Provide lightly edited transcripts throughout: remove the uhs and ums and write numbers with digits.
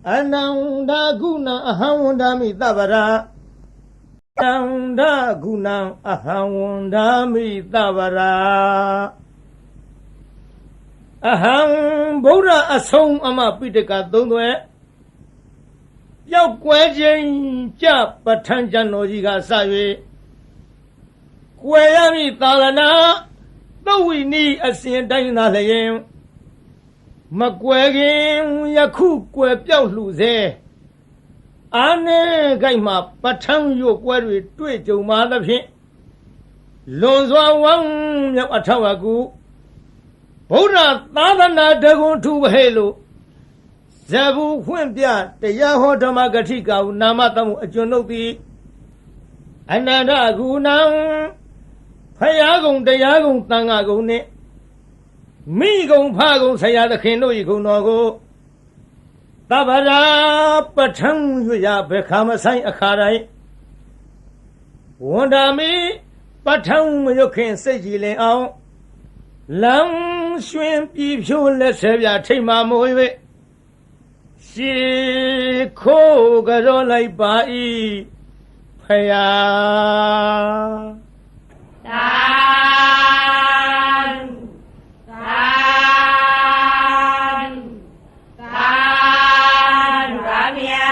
Ananda guna ahawundami tabara Ananda guna ahawundami tabara Aham Buddha asong ama pitaka tundwe Yau quay trên chạp bật thân chân nô gì gà xa về Quay á mi ta là ná Đâu vì ni ở xin đánh nà là em Mà quay ghen ya khu quay béo lũ dê Á nê gai mà bật thân vô quay rồi tuổi châu má đập hiện Lôn doa vắng nhập ở thao à cú Bố ra ta đã nà đơ gôn thu bà hê lũ Zabu khuyên biaတရားဟောဓမ္မဂတိကဟုနာမတမှုအကျွန်ုပ်သည်အနန္တဂုဏံဖယားကုံတရားကုံတန်ခါကုံနှင့်မိကုံဖကုံဆရာသခင်တို့၏ဂုဏ်တော်ကိုသဗ္ဗရာပဋ္ဌံရွရဘခမဆိုင်အခါတိုင်းဝန္ဒာမိပဋ္ဌံမရွခင်စိတ်ကြည်လင်အောင်လမ်းရွှင်ပြည်ဖြိုးလက်ဆဲပြထိတ်မှမိုး၍ရှိခိုးကြောလိုက်ပါ၏ဖယားသာသာသာရမြာ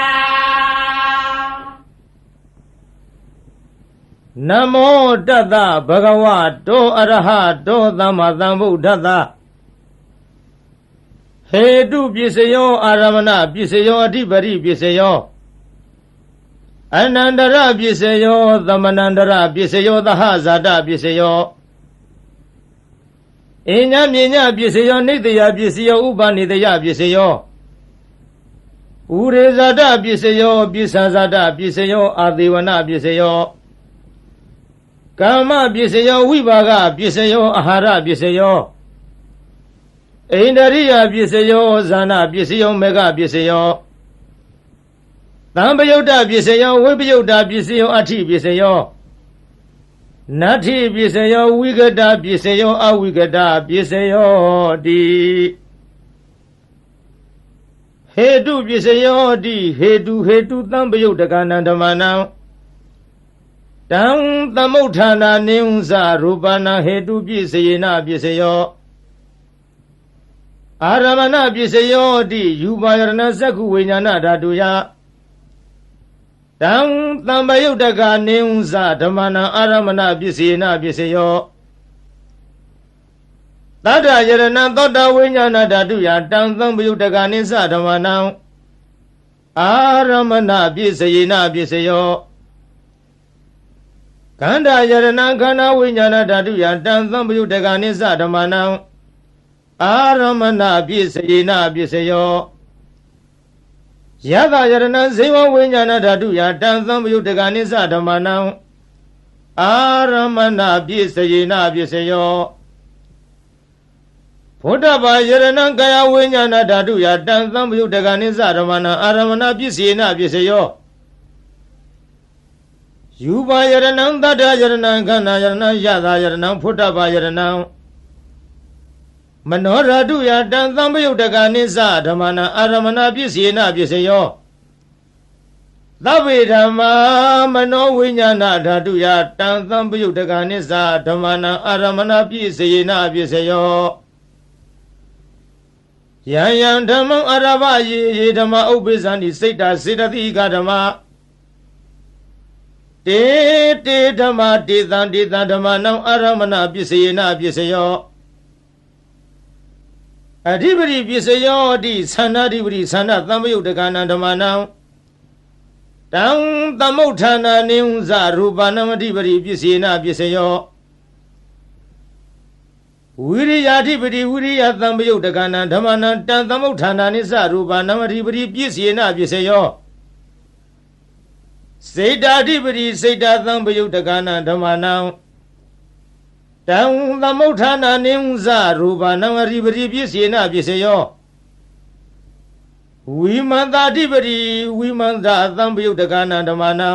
နမောတတ္တဘဂဝတောအရဟတောသမ္မာသမ္ဗုဒ္ဓတ္တဟေတုပစ္စယောအာရမဏပစ္စယောအဓိပတိပစ္စယောအနန္တရပစ္စယောသမနန္တရပစ္စယောသဟဇာတပစ္စယောအညမြညပစ္စယောနိတယပစ္စယောဥပနိတယပစ္စယောဥရေဇာတပစ္စယောပစ္စဇာတပစ္စယောအာသေဝနပစ္စယောကာမပစ္စယောဝိပါကပစ္စယောအာဟာရပစ္စယောဣန္ဒရိယပစ္စယောဇာနာပစ္စယောမေဃပစ္စယောသံပယုတ်တပစ္စယောဝိပယုတ်တပစ္စယောအဋ္ဌိပစ္စယောနတ္ထိပစ္စယောဝိကတပစ္စယောအဝိကတပစ္စယောတိဟေတုပစ္စယောတိဟေတုသံပယုတ်တကနံဓမ္မနံတံသမုဋ္ဌာနာနိဥ္ဇရူပနာဟေတုပစ္စယေနပစ္စယောအာရမဏပစ္စယောတိယူပါယရဏသက္ခုဝိညာဏဓာတုယတံသံပယုတ်တကနေဥ္ဇဓမ္မနံအာရမဏပစ္စေနပစ္စယောသတ္တယရဏသောတဝိညာဏဓာတုယတံသံပယုတ်တကနေသဓမ္မနံအာရမဏပစ္စေနပစ္စယောခန္ဓာယရဏခန္ဓာဝိညာဏဓာတုယတံသံပယုတ်တကနေသဓမ္မနံအာရမဏပစ္စယေနပစ္စယောယသယရဏဇေဝဝိညာဏဓာတုယတံသံပယုတ်တကနိသဓမ္မနံအာရမဏပစ္စယေနပစ္စယောဘုဒ္ဓဘာယရဏကာယဝိညာဏဓာတုယတံသံပယုတ်တကနိသဓမ္မနံအာရမဏပစ္စယေနပစ္စယောယူပါယရဏသတ္တယရဏခန္ဓာယရဏယသယရဏဘုဒ္ဓဘာယရဏမနောဓာတုယတံသံပယုတ်တကနိသဓမ္မနံအာရမဏပစ္စေနပစ္စယောသဗ္ဗေဓမ္မာမနောဝိညာဏဓာတုယတံသံပယုတ်တကနိသဓမ္မနံအာရမဏပစ္စေနပစ္စယောယံယံဓမ္မံအရဘယေဓမ္မဥပ္ပိသန္တိစိတ်တာစေတသိကဓမ္မတေဓမ္မတေသံဓမ္မနံအာရမဏပစ္စေနပစ္စယောအဓိပတိပစ္စယောတိသန္နာဓိပတိသန္နာသံပယုတ်တကနံဓမ္မနံတံသမုဋ္ဌာနာနိဥ္ဇရူပနံအဓိပတိပစ္စေနပစ္စယောဝိရိယဓိပတိဝိရိယသံပယုတ်တကနံဓမ္မနံတံသမုဋ္ဌာနာနိသရူပနံအဓိပတိပစ္စေနပစ္စယောစေတာဓိပတိစေတာသံပယုတ်တကနံဓမ္မနံတံသမုဋ္ဌာနာနိဥ္ဇရူပနံအဓိပတိပစ္စေနပစ္စယောဝိမန္တာဓိပတိဝိမန္တာသံပယုတ်တကနံဓမ္မနံ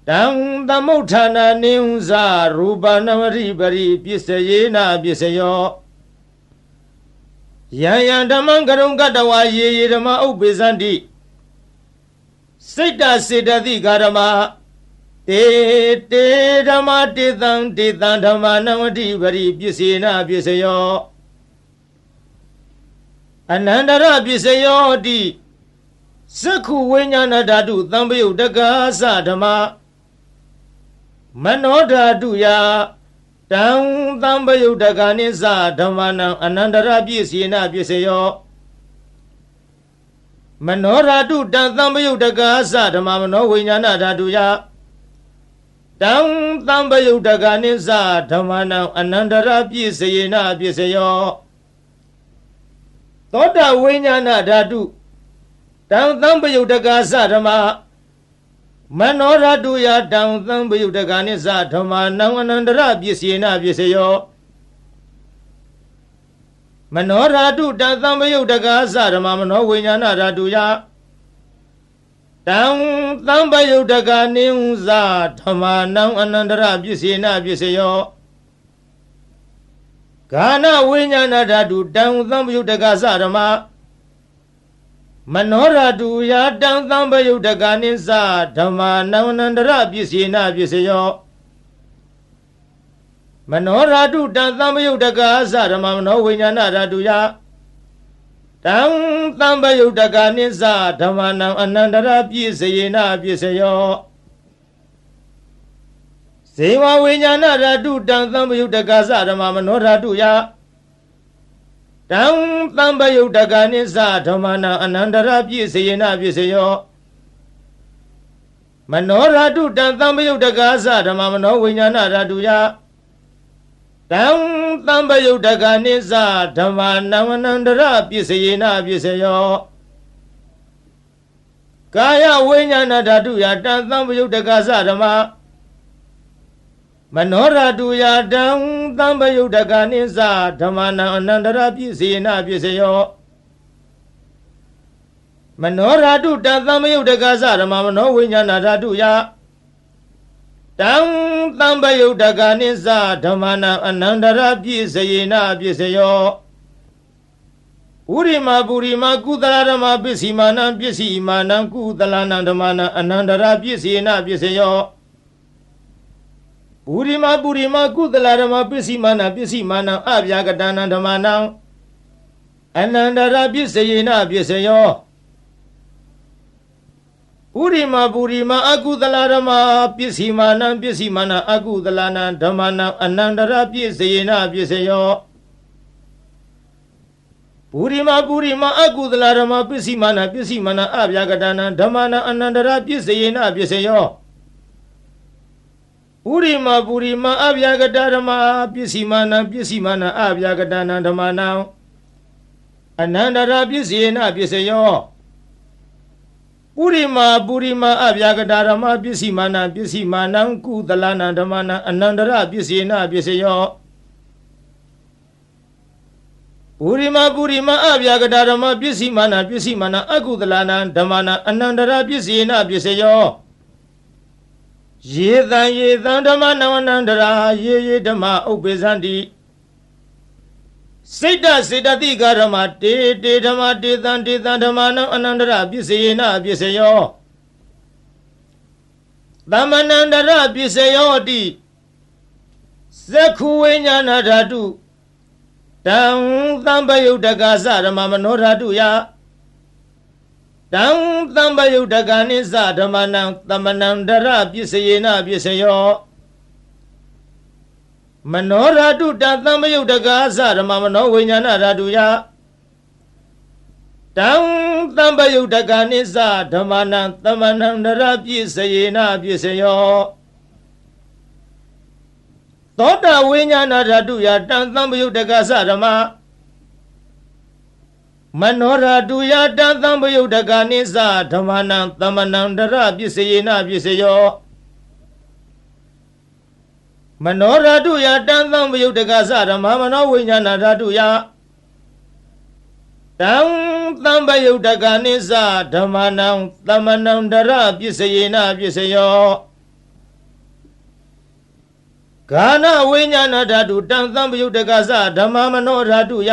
တံသမုဋ္ဌာနာနိဥ္ဇရူပနံအဓိပတိပစ္စေနပစ္စယော ယံယံဓမ္မံကရုံကတဝါယေယေဓမ္မဥပ္ပေသန္တိစိတ်တစေတသိကာဓမ္မတေတေဓမ္မတေတံတေတံဓမ္မနဝတိပရိပစ္စေနပစ္စယောအနန္တရပစ္စယောတိသက္ခုဝိညာဏဓာတုသံပယုတက္ကသဓမ္မမနောဓာတုယတံသံပယုတက္ကနိသဓမ္မနံအနန္တရပစ္စေနပစ္စယောမနောဓာတုတံသံပယုတက္ကသဓမ္မမနောဝိညာဏဓာတုယတံသံပယုတက္ကနိသဓမ္မနံအနန္တရပစ္စေနပစ္စယောသောတာဝိညာဏဓာတုတံသံပယုတက္ကသဓမ္မမနောဓာတုယတံသံပယုတက္ကနိသဓမ္မနံအနန္တရပစ္စေနပစ္စယောမနောဓာတုတံသံပယုတက္ကသဓမ္မမနောဝိညာဏဓာတုယတံသံပယုတက္ကနိသဓမ္မနံအနန္တရပစ္စေနပစ္စယောဂာနဝိညာဏဓာတုတံသံပယုတက္ကသဓမ္မမနောဓာတုယတံသံပယုတက္ကနိသဓမ္မနံအနန္တရပစ္စေနပစ္စယောမနောဓာတုတံသံပယုတက္ကသဓမ္မမနောဝိညာဏဓာတုယတံသံပယုတက္ကနိသဓမ္မနံအနန္တရပစ္စေနပစ္စယောဇေဝဝိညာဏဓာတုတံသံပယုတက္ကသဓမ္မမနောဓာတုယတံသံပယုတက္ကနိသဓမ္မနံအနန္တရပစ္စေနပစ္စယောမနောဓာတုတံသံပယုတက္ကသဓမ္မမနောဝိညာဏဓာတုယတံသံပယုတက္ကနိသဓမ္မနံအနန္တရပစ္စေနပစ္စယောကာယဝိညာဏဓာတုယတံသံပယုတက္ကသဓမ္မမနောဓာတုယတံသံပယုတက္ကနိသဓမ္မနံအနန္တရပစ္စေနပစ္စယောမနောဓာတုတံသံပယုတက္ကသဓမ္မမနောဝိညာဏဓာတုယတံသံပယုတက္ကနိသဓမ္မနံအနန္တရပစ္စေနပစ္စယောဥရိမပုရိမကုသလဓမ္မပစ္စည်းမာနံပစ္စည်းမာနံကုသလနံဓမ္မနံအနန္တရပစ္စေနပစ္စယောပုရိမပုရိမကုသလဓမ္မပစ္စည်းမာနံပစ္စည်းမာနံအဗျာကတနံဓမ္မနံအနန္တရပစ္စေနပစ္စယောပုရိမပုရိမအကုသလဓမ္မပစ္စည်းမာနံပစ္စည်းမာနံအကုသလနံဓမ္မနံအနန္တရပစ္စေနပစ္စယောပုရိမပုရိမအကုသလဓမ္မပစ္စည်းမာနံပစ္စည်းမာနံအဗျာကတနံဓမ္မနံအနန္တရပစ္စေနပစ္စယောပုရိမပုရိမအဗျာကတဓမ္မပစ္စည်းမာနံပစ္စည်းမာနံအဗျာကတနံဓမ္မနံအနန္တရပစ္စေနပစ္စယောပုရိမပုရိမအဗျာကတဓမ္မပစ္စည်းမာနံပစ္စည်းမာနံကုသလနံဓမ္မနံအနန္တရပစ္စေနပစ္စယောပုရိမပုရိမအဗျာကတဓမ္မပစ္စည်းမာနံပစ္စည်းမာနံအကုသလနံဓမ္မနံအနန္တရပစ္စေနပစ္စယောယေတံဓမ္မနံအနန္တရာယေဓမ္မဥပ္ပေသန္တိစိတ်တစေတသိကာဓမ္မတေတေဓမ္မတေတံဓမ္မနံအနန္တရပစ္စေနပစ္စယောသမ္မနန္တရပစ္စယောတိသက္ခုဝိညာဏဓာတုတံသံပယုတက္ကသဓမ္မမနောဓာတုယတံသံပယုတက္ကနိသဓမ္မနံသမ္မနန္တရပစ္စေနပစ္စယောမနောဓာတုတံသံပယုတက္ကသဓမ္မမနောဝိညာဏဓာတုယတံသံပယုတက္ကနိသဓမ္မနံသမ္မနန္တရပစ္စေနပစ္စယောသောတာဝိညာဏဓာတုယတံသံပယုတက္ကသဓမ္မမနောဓာတုယတံသံပယုတက္ကနိသဓမ္မနံသမ္မနန္တရပစ္စေနပစ္စယောမနောဓာတုယတံသံပယုတက္ကသဓမ္မမနောဝိညာဏဓာတုယတံသံပယုတက္ကနိသဓမ္မနံသမ္မနန္တရပစ္စေနပစ္စယောဂာနဝိညာဏဓာတုတံသံပယုတက္ကသဓမ္မမနောဓာတုယ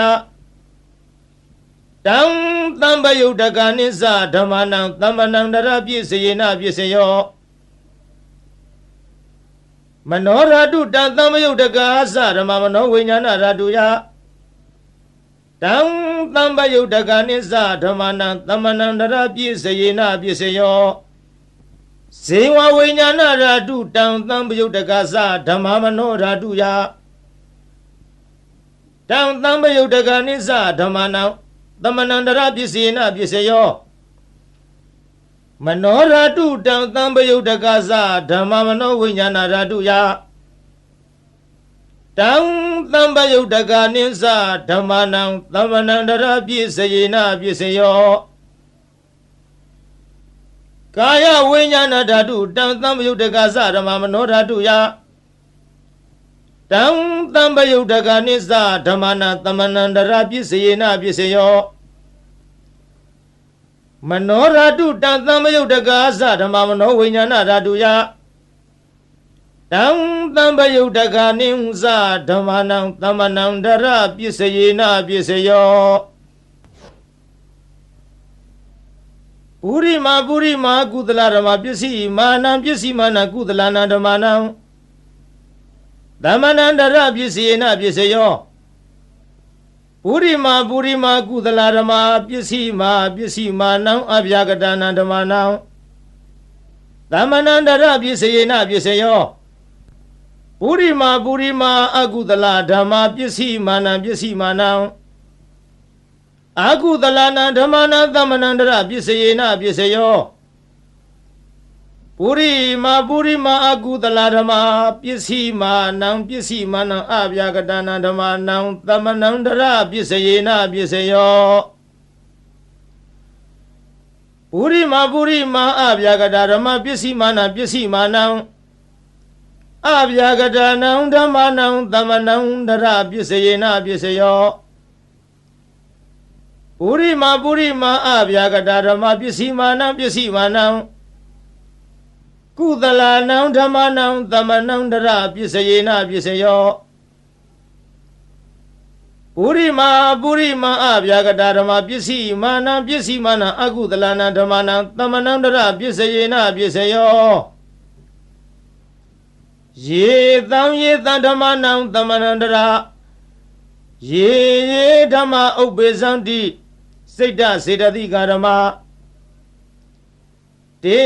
တံသံပယုတ်တကနိစ္စဓမ္မနံသမ္မနံတရပြည့်စေနပြည့်စေယောမနောရတုတံသံပယုတ်တကာသဓမ္မမနောဝိညာဏရတုယတံသံပယုတ်တကနိစ္စဓမ္မနံသမ္မနံတရပြည့်စေနပြည့်စေယောဇေဝဝိညာဏရတုတံသံပယုတ်တကာသဓမ္မမနောရတုယတံသံပယုတ်တကနိစ္စဓမ္မနံသမ္မနံတရပြည့်စေနပြည့်စေယောမနောရတုတံသံပယုတ်တကသဓမ္မမနောဝိညာဏရတုယတံသံပယုတ်တကနိစ္စဓမ္မနံသမ္မနံတရပြည့်စေနပြည့်စေယောကာယဝိညာဏဓာတုတံသံပယုတ်တကသဓမ္မမနောဓာတုယတံသံပယုတ်တကနိစ္စဓမ္မနံသမ္မနံတရပြည့်စေနပြည့်စေယောမနောဓာတုတံသံပယုတ်တကသဓမ္မမနောဝိညာဏဓာတုယတံသံပယုတ်တကနိစ္စဓမ္မနံသမ္မနံတရပြည့်စေနပြည့်စေယောပုရိမာကုသလဓမ္မပစ္စည်းမာနံပစ္စည်းမာနကုသလနာဓမ္မနံသမ္မနံတရပြည့်စေနပြည့်စေယောပုရိမာကုသလဓမ္မပစ္စည်းမာနံအဗျာကတနာဓမ္မနံသမ္မနံတရပြည့်စေနပြည့်စေယောပုရိမာအကုသလဓမ္မပစ္စည်းမာနအကုသလနာဓမ္မနံသမ္မနံတရပြည့်စေနပြည့်စေယောပုရိမာအကုသလဓမ္မပစ္စည်းမာနံအဗျာကတနာဓမ္မနံသမ္မနံတရပြည့်စေနပြည့်စေယောပုရိမာအဗျာကတဓမ္မပစ္စည်းမာနအဗျာကတနံဓမ္မနံသမ္မနံတရပြည့်စေနပြည့်စေယောပုရိမာအဗျာကတဓမ္မပစ္စည်းမာနံကုသလနံဓမ္မနံသမ္မနံတရပြည့်စေနပြည့်စေယောပုရိမာအဗျာကတဓမ္မပစ္စည်းမာနအကုသလနံဓမ္မနံသမ္မနံတရပြည့်စေနပြည့်စေယောယေသံဓမ္မနံသမ္မနံတရယေဓမ္မဥပ္ပေသံတိစိတ်တစေတသိကဓမ္မတေ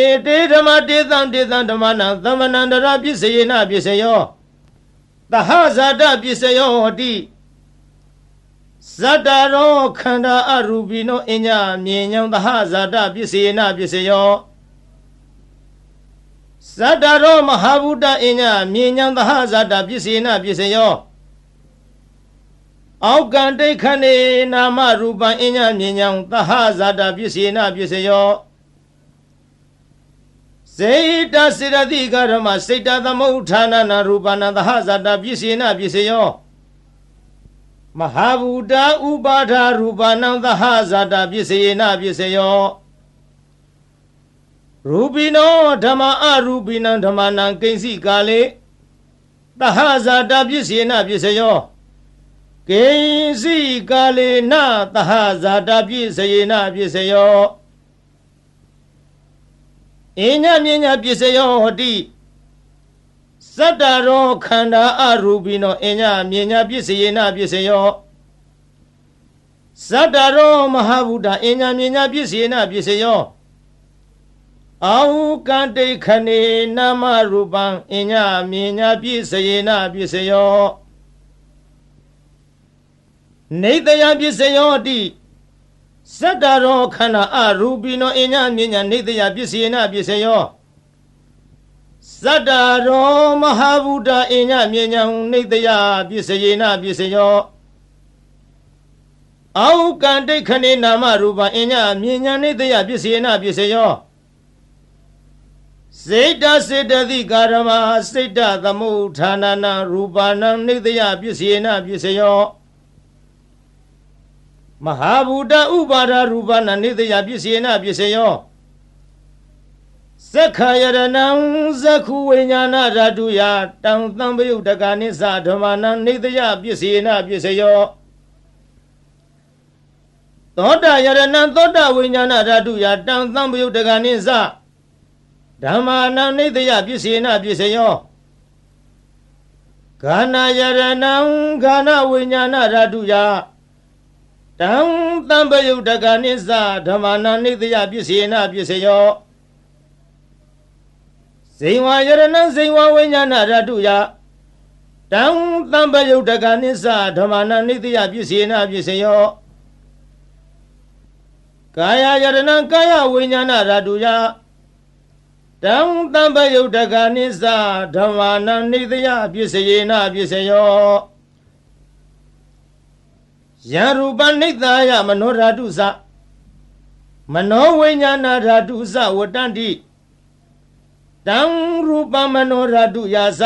ဓမ္မတေသံဓမ္မနံသမ္မနံတရပြည့်စေနပြည့်စေယောသဟဇာတပြည့်စေယောဟောတိဇတ္တရောခန္ဓာအရူပိနောအညမြင်ညံသဟဇာတပြည့်စေနပြည့်စေယောဇတ္တရောမဟာဗုဒ္ဓအညမြင်ညံသဟဇာတပြည့်စေနပြည့်စေယောအောက်ကံဒိဋ္ဌိနေနာမရူပံအညမြင်ညံသဟဇာတပြည့်စေနပြည့်စေယောစေတစေတသိကဓမ္မစေတသမုဋ္ဌာနနာရူပနာသဟဇာတပြည့်စေနပြည့်စေယောမဟာဗုဒ္ဓဥပါဒရူပနံသဟဇာတပြည့်စေနပြည့်စေယောရူပိနောဓမ္မအရူပိနံဓမ္မနံကိဉ္စီကာလေသဟဇာတပြည့်စေနပြည့်စေယောကိဉ္စီကာလေနသဟဇာတပြည့်စေနပြည့်စေယောအညမြညာပြည့်စေယောဟောတိဇတ္တရောခန္ဓာအရူပိနောအညမြညာပြည့်စေနပြည့်စေယောဇတ္တရောမဟာဗုဒ္ဓအညမြညာပြည့်စေနပြည့်စေယောအောကံဒိဋ္ဌိနေနာမရူပံအညမြညာပြည့်စေနပြည့်စေယောနေတယပြည့်စေယောတိဇတ္တရောခန္ဓာအရူပိနောအညမြညာနေတယပြည့်စေနပြည့်စေယောဇတ္တရောမဟာဗုဒ္ဓအညမြညာနေတယပြည့်စေနပြည့်စေယောအောကံဒိဋ္ဌိနေနာမရူပံအညမြညာနေတယပြည့်စေနပြည့်စေယောစေတစေတသိကာရမစေတသမုဋ္ဌာနနာရူပနံနေတယပြည့်စေနပြည့်စေယောမဟာဗုဒ္ဓဥပါဒရူပနံနေတယပြည့်စေနပြည့်စေယောသက္ခယရဏံသက္ခုဝိညာဏဓာတုယတံသံပယုတ်တကနိစ္စဓမ္မနံနေတယပြည့်စေနပြည့်စေယော သောတာယရဏံသောတာဝိညာဏဓာတုယတံသံပယုတ်တကနိသဓမ္မာနံနိတယပစ္စေနပစ္စယောဂာနာယရဏံဂာနဝိညာဏဓာတုယတံသံပယုတ်တကနိသဓမ္မာနံနိတယပစ္စေနပစ္စယောဇိဝယရဏံဇိဝဝိညာဏဓာတုယတံသံပယုတ်တကနိသဓမ္မာနံနိတယပစ္စေနပစ္စယောကာယယရဏံကာယဝိညာဏဓာတုယတံသံပယုတ်တကနိသဓမ္မာနံနိတယပစ္စယေနပစ္စယောယရူပနိတယမနောဓာတုသမနောဝိညာဏဓာတုသဝတ္တန္တိတံရူပမနောဓာတုယာသ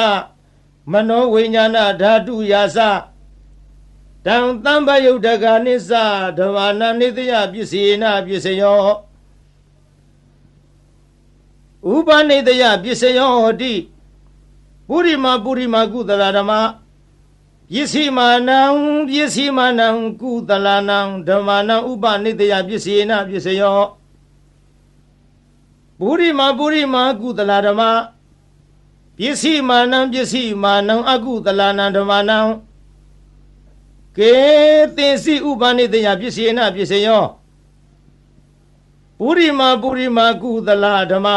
မနောဝိညာဏဓာတုယာသတံသံပယုတ်တကနိသဓမ္မာနံနိတယပစ္စေနပစ္စယောဥပနိတယပစ္စယောဟောတိပုရိမကုသလဓမ္မပစ္စည်းမာနံကုသလနံဓမ္မာနံဥပနိတယပစ္စေနပစ္စယောပုရိမကုသလဓမ္မပစ္စည်းမာနံအကုသလနံဓမ္မာနံကေသေစီဥပနိတယပစ္စေနပစ္စယောပုရိမကုသလဓမ္မ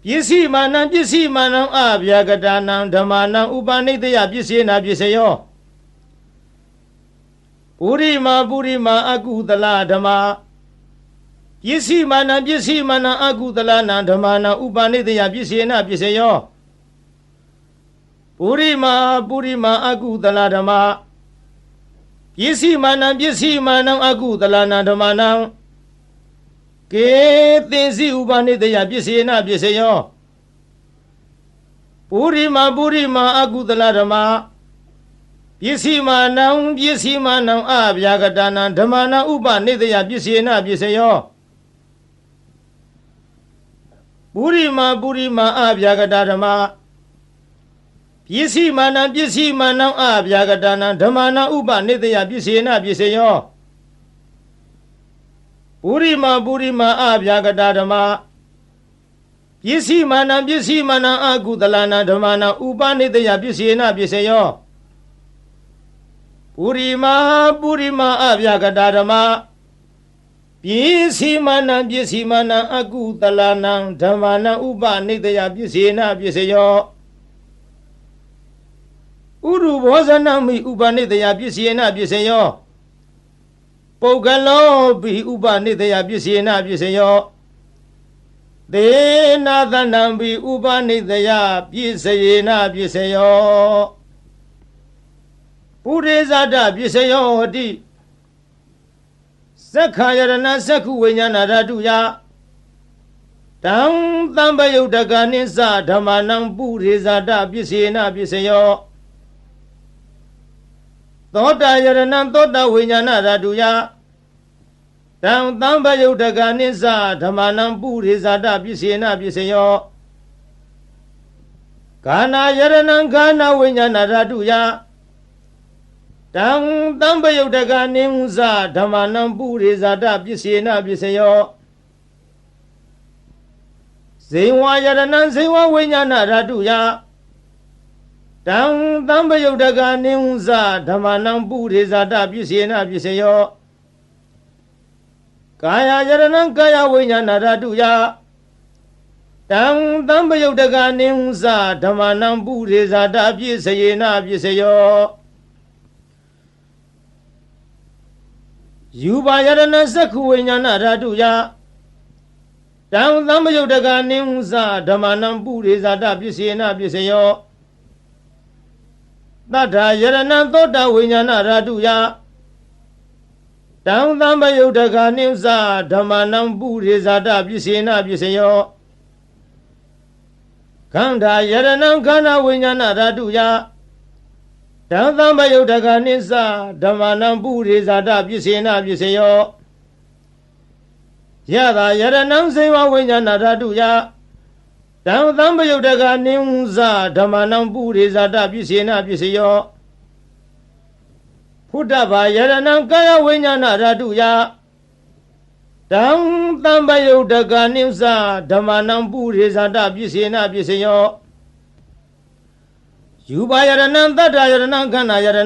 ပစ္စည်းမာနံအဗျာကတာနံဓမ္မာနံဥပနိတယပစ္စေနပစ္စယောပုရိမအကုသလဓမ္မပစ္စည်းမာနံအကုသလနံဓမ္မာနံဥပနိတယပစ္စေနပစ္စယောပုရိမအကုသလဓမ္မပစ္စည်းမာနံအကုသလနံဓမ္မာနံကေသင်္စီဥပနိတယပစ္စေနပစ္စယောပုရိမအကုသလဓမ္မပစ္စည်းမာနံအဗျာကတာနံဓမ္မာနံဥပနိတယပစ္စေနပစ္စယောပုရိမအဗျာကတာဓမ္မပစ္စည်းမာနံအဗျာကတာနံဓမ္မာနံဥပနိတယပစ္စေနပစ္စယောပုရိမအဗျာကတာဓမ္မပစ္စည်းမာနံအကုသလနံဓမ္မာနံဥပနိတယပစ္စေနပစ္စယောပုရိမအဗျာကတာဓမ္မပစ္စည်းမာနံအကုသလနံဓမ္မာနံဥပနိတယပစ္စေနပစ္စယောဥရုဘောဇနမိဥပနိတယပစ္စေနပစ္စယောပုဂ္ဂလောပိဥပနိတယပစ္စေနပစ္စယောသေနာသနံပိဥပနိတယပစ္စယေနပစ္စယောပုရိဇာတပစ္စယောဟောတိသက္ခာယရဏသက္ခုဝိညာဏဓာတုယတံသံပယုတ်တကနိသဓမ္မာနံပုရိဇာတပစ္စေနပစ္စယောသောတာယရဏံသောတာဝိညာဏဓာတုယတံသံပယုတ်တကနိသဓမ္မာနံပုရိဇာတပစ္စေနပစ္စယောဂာနာယရဏံဂာနဝိညာဏဓာတုယတံသံပယုတ်တကနိသဓမ္မာနံပုရိဇာတပစ္စေနပစ္စယောဇိဝယရဏံဇိဝဝိညာဏဓာတုယတံသံပယုတ်တကနိသဓမ္မာနံပုရိဇာတပစ္စေနပစ္စယောကာယယရဏံကာယဝိညာဏဓာတုယတံသံပယုတ်တကနိသဓမ္မာနံပုရိဇာတပစ္စယေနပစ္စယောယူပါယရဏသက္ခုဝိညာဏဓာတုယတံသံပယုတ်တကနိသဓမ္မာနံပုရိဇာတပစ္စေနပစ္စယောသတ္ထာယရဏံသောတာဝိညာဏဓာတုယတံသံပယုတ်တကနိသဓမ္မာနံပုရိဇာတပစ္စေနပစ္စယောခန္ဓာယရဏံခန္ဓာဝိညာဏဓာတုယတံသံပယုတ်တကနိသဓမ္မာနံပုရိဇာတပစ္စေနပစ္စယောယတာယရဏံဇိဝဝိညာဏဓာတုယတံသံပယုတ်တကနိသဓမ္မာနံပုရိဇာတပစ္စေနပစ္စယော ဟုတ္တဘာယရဏံကာယဝိညာဏဓာတုယတံတံပယုတ်တကနိစ္စဓမ္မနံပုရိဇာတပစ္စေနပစ္စယောယူပါယရဏံတတ္တယရဏံခန္ဓာယရဏံ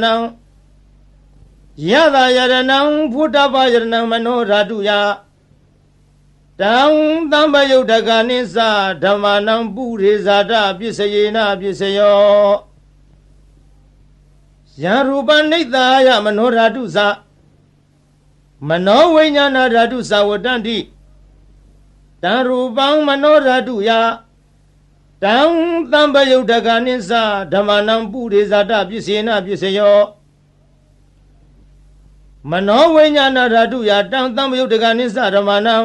ယတယရဏံဖုတ္တဘာယရဏံမနောဓာတုယတံတံပယုတ်တကနိစ္စဓမ္မနံပုရိဇာတပစ္စေနပစ္စယောယံရူပနိတ္တာယမနောဓာတုသမနောဝိညာဏဓာတုသဝတ္တန္တိတံရူပံမနောဓာတုယတံတံပယုတ်တကနိစ္စဓမ္မနံပုရိဇာတပစ္စေနပစ္စယောမနောဝိညာဏဓာတုယတံတံပယုတ်တကနိစ္စဓမ္မနံ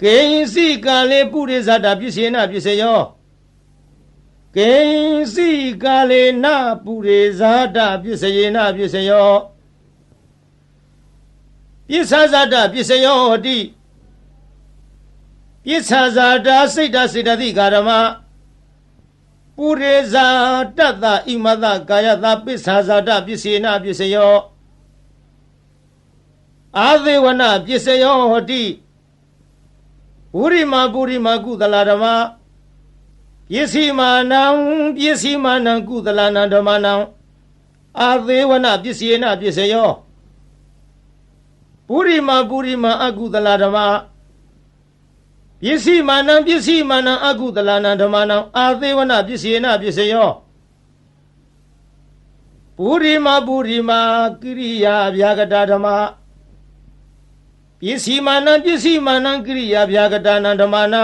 ကေယင်စီကာလေပုရိဇာတပစ္စေနပစ္စယောကေယင်စီကာလေနပုရိဇာတပစ္စေနပစ္စယောပစ္ဆဇာတပစ္စယောဟောတိပစ္ဆဇာတစိတ်တစေတသိကာရမပုရိဇာတတ္တဣမတကာယတပစ္ဆဇာတပစ္စေနပစ္စယောအာသေဝနပစ္စယောဟောတိပုရိမာကုသလာဓမ္မပစ္စည်းမာနံကုသလာနံဓမ္မနံအာသေဝနပစ္စေနပစ္စယောပုရိမာအကုသလာဓမ္မပစ္စည်းမာနံအကုသလာနံဓမ္မနံအာသေဝနပစ္စေနပစ္စယောပုရိမာကိရိယာဗျာကတာဓမ္မပစ္စည်းမာနံကိရိယာဗျာကတာနံဓမ္မနံ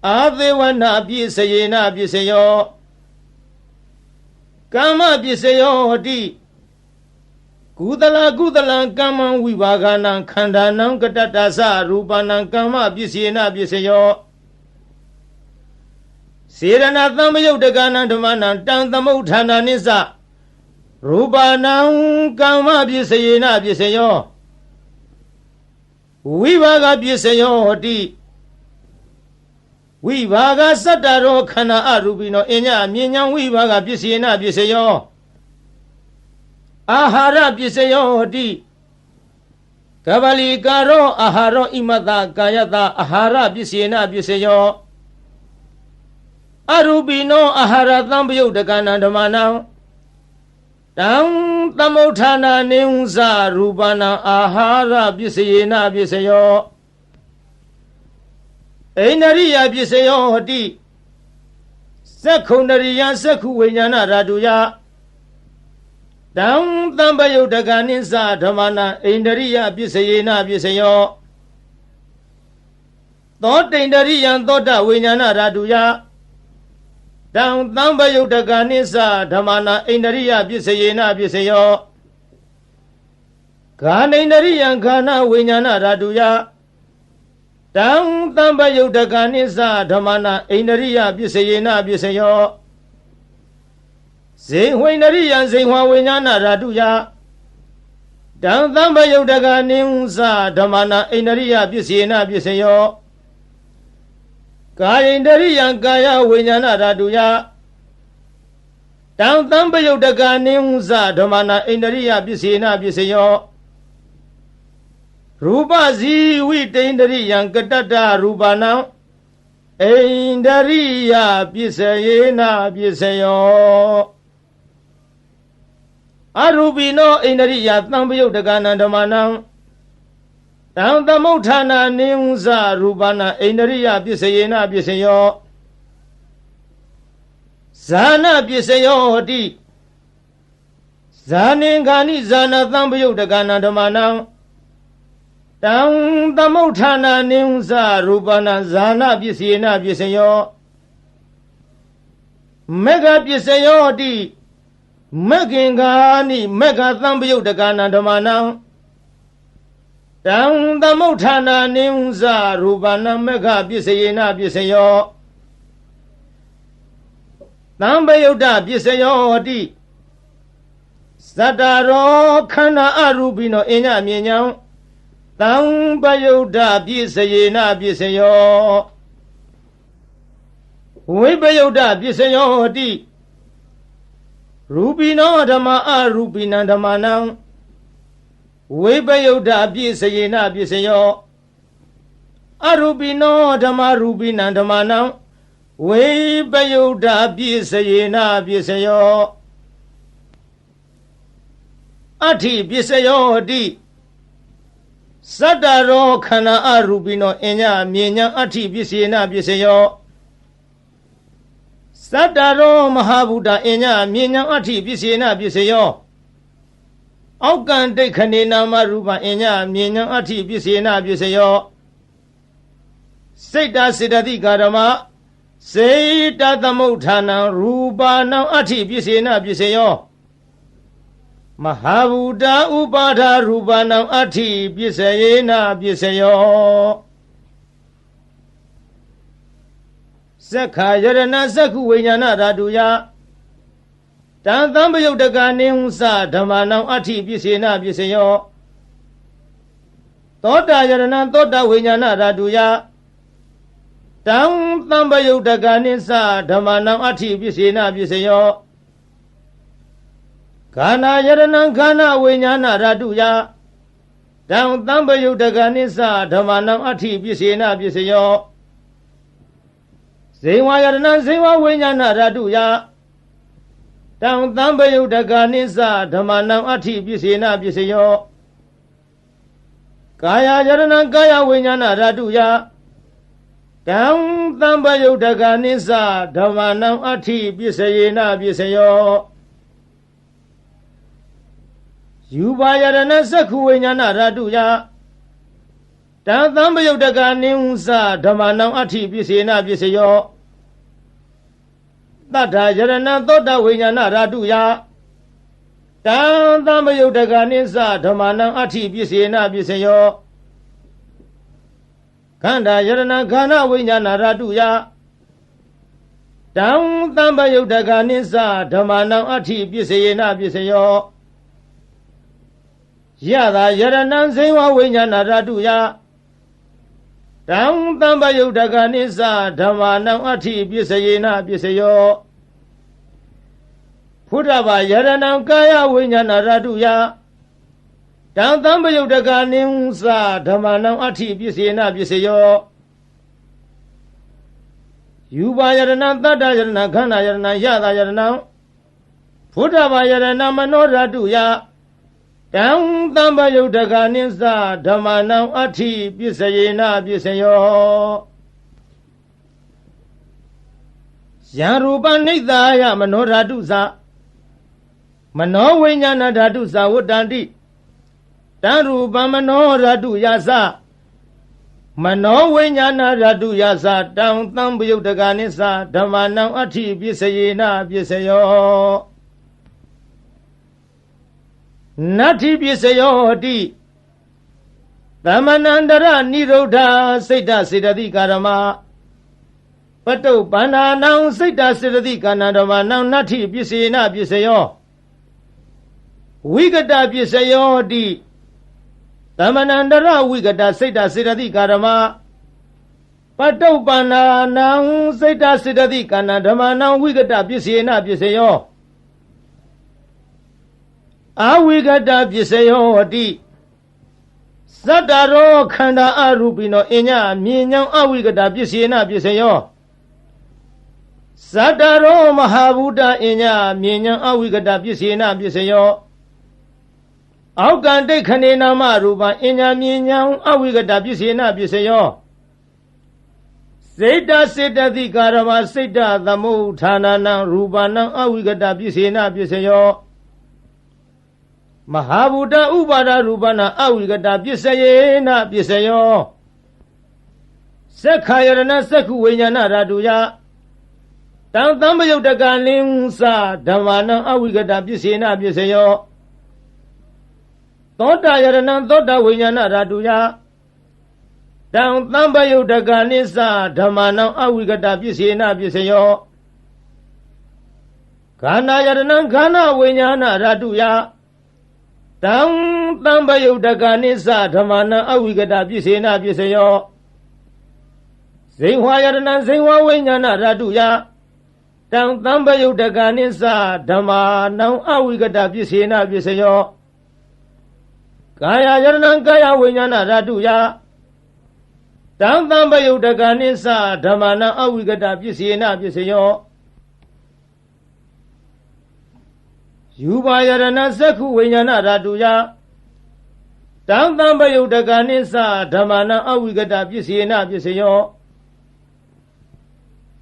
အာသေဝနပစ္စေနပစ္စယောကမ္မပစ္စယောဟောတိကုသလံကမ္မံဝိဘာဂနံခန္ဓာနံကတတ္တသရူပနံကမ္မပစ္စေနပစ္စယောစေရဏသံယုတ်တကနံဓမ္မနံတံသမုဋ္ဌာနာနိစ္စရူပနံကမ္မပစ္စေနပစ္စယောဝိဘာဂပစ္စယောဟောတိဝိဘာဂစတ္တရောခန္ဓာအရူပိနောအညအမြင်ညာဝိဘာဂပစ္စေနပစ္စယောအာဟာရပစ္စယောဟောတိကဗလိကာရောအာဟာရောဣမတကာယတအာဟာရပစ္စေနပစ္စယောအရူပိနောအာဟာရသံပယုတ်တကနံဓမ္မနံတံသမုဋ္ဌာနာနိဝဇရူပနံအာဟာရပစ္စေနပစ္စယောအိန္ဒရိယပစ္စယောဟောတိသက္ခုန္ဒရိယသက္ခုဝိညာဏဓာတုယတံတံပယုတ်တကနိစ္စဓမ္မနံအိန္ဒရိယပစ္စေနပစ္စယောသောတိန္ဒရိယံသောတဝိညာဏဓာတုယတံတံပယုတ်တကနိစ္စဓမ္မနံအိန္ဒရိယပစ္စေနပစ္စယောဂာနိန္ဒရိယံခန္ဓာဝိညာဏဓာတုယတံတံပယုတ်တကနိစ္စဓမ္မနံအိန္ဒရိယပစ္စေနပစ္စယောဇေဝိန္ဒရိယံဇေဝဝိညာဏဓာတုယတံတံပယုတ်တကနိစ္စဓမ္မနံအိန္ဒရိယပစ္စေနပစ္စယောကာယိန္ဒရိယံကာယဝိညာဏဓာတုယတံတံပယုတ်တကနိစ္စဓမ္မနံအိန္ဒရိယပစ္စေနပစ္စယောရူပဇီဝိတိန္ဒရိယံကတတ္တရူပနံအိန္ဒရိယပစ္စေနပစ္စယောအရူပိနောအိန္ဒရိယသံပယုတ်တကနံဓမ္မနံတံသမုဋ္ဌာနာနိဝဇရူပနံအိန္ဒရိယပစ္စေနပစ္စယောဇာနပစ္စယောဟောတိဇာနင်္ဂာနိဇာနသံပယုတ်တကနံဓမ္မနံတံသမုဋ္ဌာနာနိဝဇရူပနံဇာနပစ္စေနပစ္စယောမေဃပစ္စယောဟောတိမဂ္ဂင်္ဂာနိမဂ္ဂသံပယုတ်တကနံဓမ္မနံတံသမုဋ္ဌာနာနိဝဇရူပနံမဂ္ဂပစ္စေနပစ္စယောသံပယုတ်တပစ္စယောဟောတိသတ္တရောခန္ဓာအရူပိနောအညမြင်ညာသံပယုတ်တပစ္စယေနပစ္စယောဝိပယုတ်တပစ္စယောဟောတိ ရူပိနောဓမ္မအရူပိနံဓမ္မနံဝိပယုဒ္ဓပြည့်စယေနပြည့်စယောအရူပိနောဓမ္မရူပိနံဓမ္မနံဝိပယုဒ္ဓပြည့်စယေနပြည့်စယောအဋ္ဌိပြည့်စယောတိစတ္တရောခန္ဓာအရူပိနောအညမြေညာအဋ္ဌိပြည့်စယေနပြည့်စယောစတ္တရောမဟာဗုဒ္ဓအညမြေညာအဋ္ဌိပြည့်စယေနပြည့်စယောအောက်ကံဒိဋ္ဌနေနာမရူပအညမြေညာအဋ္ဌိပြည့်စယေနပြည့်စယောစိတ်တစေတသိကာရမစေတသမုဋ္ဌာနံရူပနံအဋ္ဌိပြည့်စယေနပြည့်စယောမဟာဗုဒ္ဓဥပါဒရူပနံအဋ္ဌိပြည့်စယေနပြည့်စယောသက္ခာယရဏသက္ခုဝိညာဏဓာတုယတံသံပယုတ်တကနိဟုသဓမ္မနံအဋ္ဌိပြည့်စယေနပြည့်စယောသောတာယရဏသောတာဝိညာဏဓာတုယတံသံပယုတ်တကနိသဓမ္မနံအဋ္ဌိပြည့်စယေနပြည့်စယောခန္ဓာယရဏခန္ဓာဝိညာဏဓာတုယတံသံပယုတ်တကနိသဓမ္မနံအဋ္ဌိပြည့်စယေနပြည့်စယောဇေဝယရဏဇေဝဝိညာဏဓာတုယတံသံပယုတ်တကနိသဓမ္မနံအဋ္ဌိပြည့်စယေနပြည့်စယောကာယယရဏကာယဝိညာဏဓာတုယတံသံပယုတ်တကနိသဓမ္မနံအဋ္ဌိပြည့်စယေနပြည့်စယောယူပါယရဏသက္ခုဝိညာဏဓာတုယတံသံပယုတ်တကနိဟုသဓမ္မနံအဋ္ဌိပြည့်စယေနပြည့်စယောတတ္ထာယရဏသောတဝိညာဏဓာတုယတံသံပယုတ်တကနိသဓမ္မနံအဋ္ဌိပြည့်စယေနပြည့်စယောခန္ဓာယရဏခန္ဓာဝိညာဏဓာတုယတံသံပယုတ်တကနိသဓမ္မနံအဋ္ဌိပြည့်စယေနပြည့်စယောယတာယရဏဇေဝဝိညာဏဓာတုယတံသံပယုတ်တကနိသဓမ္မနံအဋ္ဌိပြည့်စယေနပြည့်စယောဖုဒ္ဓဘာယရဏကာယဝိညာဏဓာတုယတံသံပယုတ်တကနိဟုသဓမ္မနံအဋ္ဌိပြည့်စယေနပြည့်စယောယူပါယရဏတတ္တယရဏခန္ဓာယရဏယတာယရဏဖုဒ္ဓဘာယရဏမနောဓာတုယတံသံပယုတ်တကနိသဓမ္မနံအဋ္ဌိပြည့်စယေနပြည့်စယောယံရူပနိဿာယမနောဓာတုသမနောဝိညာဏဓာတုသဝတ္တန္တိတံရူပမနောဓာတုယသမနောဝိညာဏဓာတုယသတံသံပယုတ်တကနိသဓမ္မနံအဋ္ဌိပြည့်စယေနပြည့်စယောနတ္ထိပြည့်စယောတိသမဏန္တရနိရုဒ္ဓစိတ်တစေတသိကာရမပတုပန္နာနံစိတ်တစေတသိကာဏဓမ္မနံနတ္ထိပြည့်စယေနပြည့်စယောဝိကတပြည့်စယောတိသမဏန္တရဝိကတစိတ်တစေတသိကာရမပတုပန္နာနံစိတ်တစေတသိကာဏဓမ္မနံဝိကတပြည့်စယေနပြည့်စယောအဝိကတပြည့်စယောတိသတ္တရောခန္ဓာအရူပိနောအညမြေညောင်အဝိကတပြည့်စယေနပြည့်စယောသတ္တရောမဟာဗုဒ္ဓအညမြေညောင်အဝိကတပြည့်စယေနပြည့်စယောအောက်ကံဒိဋ္ဌနေနာမရူပအညမြေညောင်အဝိကတပြည့်စယေနပြည့်စယောစေတစေတသိကာရမစိတ်တသမုဋ္ဌာနနံရူပနံအဝိကတပြည့်စယေနပြည့်စယောမဟာဗုဒ္ဓဥပါဒရူပနာအဝိကတပြည့်စယေနပြည့်စယောသက္ခာယရဏသက္ခုဝိညာဏဓာတုယတံသံပယုတ်တကနိဟုသဓမ္မနံအဝိကတပြည့်စယေနပြည့်စယောသောတာယရဏသောတာဝိညာဏဓာတုယတံသံပယုတ်တကနိသဓမ္မနံအဝိကတပြည့်စယေနပြည့်စယောခန္ဓာယရဏခန္ဓာဝိညာဏဓာတုယတံသံပယုတ်တကနိသဓမ္မနံအဝိကတပြည့်စယေနပြည့်စယောဇေဝယရဏဇေဝဝိညာဏဓာတုယတ တံသံပယုတ်တကနိစ္စဓမ္မာနံအဝိကတပစ္စေနပစ္စယောကာယယရဏံကာယဝိညာဏဓာတုယတံသံပယုတ်တကနိစ္စဓမ္မာနံအဝိကတပစ္စေနပစ္စယောယူပါယရဏသက္ခုဝိညာဏဓာတုယတံသံပယုတ်တကနိစ္စဓမ္မာနံအဝိကတပစ္စေနပစ္စယော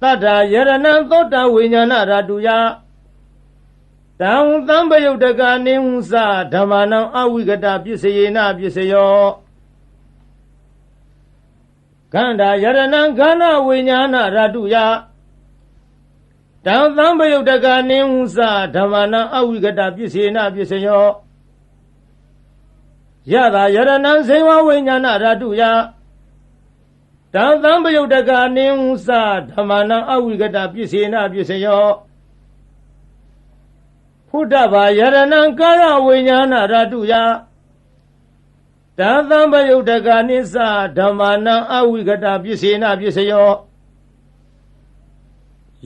တတ္တယရဏံသောတဝိညာဏဓာတုယတံသံပယုတ်တကနိဟုသဓမ္မာနံအဝိကတပစ္စယေနပစ္စယောခန္ဓာယရဏံခန္ဓာဝိညာဏဓာတုယတံသံပယုတ်တကနိဟုသဓမ္မာနံအဝိကတပစ္စယေနပစ္စယောယတာယရဏံစေဝဝိညာဏဓာတုယတံသံပယုတ်တကနိဟုသဓမ္မာနံအဝိကတပစ္စေနပစ္စယောဖုဒ္ဓဘာယရဏံကာယဝိညာဏဓာတုယတံသံပယုတ်တကနိစ္စဓမ္မာနံအဝိကတပစ္စေနပစ္စယော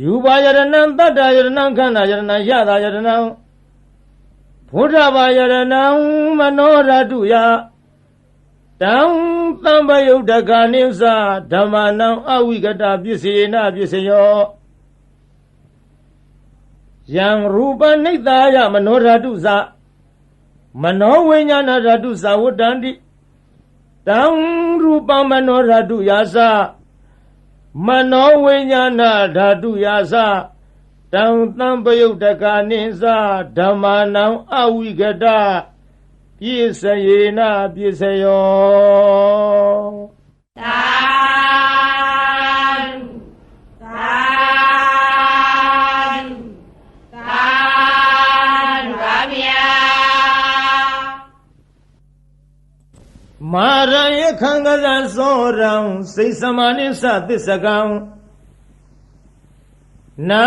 ယူပါယရဏံတတ္တယရဏံခန္ဓာယရဏံယတာယရဏံဖုဒ္ဓဘာယရဏံမနောဓာတုယတံသံပယုတ်တကနိစ္စဓမ္မာနံအဝိကတပစ္စေနပစ္စယောယံရူပနိတ္တာယမနောဓာတုသမနောဝိညာဏဓာတုသဝတ္တန္တိတံရူပမနောဓာတုယာသမနောဝိညာဏဓာတုယာသတံသံပယုတ်တကနိစ္စဓမ္မာနံအဝိကတပစ္စယေနပစ္စယောသာမာရယခံကဇံသောရံစိတ်စမာနိသသစ္စကံနာ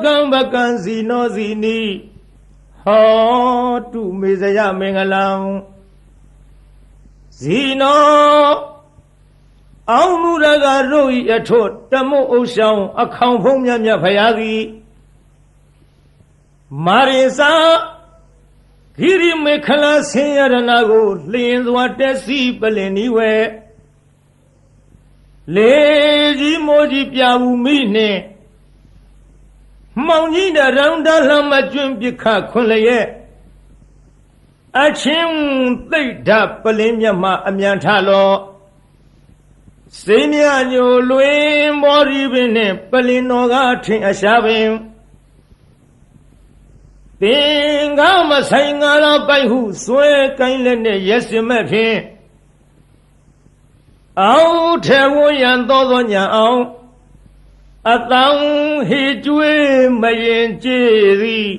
ကံပကံစီနောစီနိဟောတုမေဇယမင်္ဂလံဇီနောအောင်မူရကရုပ်ဤအထွတ်တမုတ်ဥဆောင်အခေါင်ဖုံးမြတ်မြတ်ဖရာသည်မာရိစာဂိရိမေခလာဆင်းရဏကိုလျင်စွာတက်စီပလင်ဤဝဲလေကြီးမိုးကြီးပြဘူးမိနှင့်မောင်ကြီးတရံတလှမကျွန်းပြခခွန်လျက်အချင်းသိဒ္ဓပလင်းမြတ်မှအမြန်ထလောစိမြညိုလွင်မောရီပင်နှင့်ပလင်တော်ကထင်အရှားပင်သင်္ကာမဆိုင်ငါတော်ပိုက်ဟုဆွဲကိုင်းလက်နဲ့ရက်စင်မဲ့ဖြင့်အောက်ထဲဝရန်သောညာအောင်အတောင်ဟေကျွေးမရင်ကြည်သည်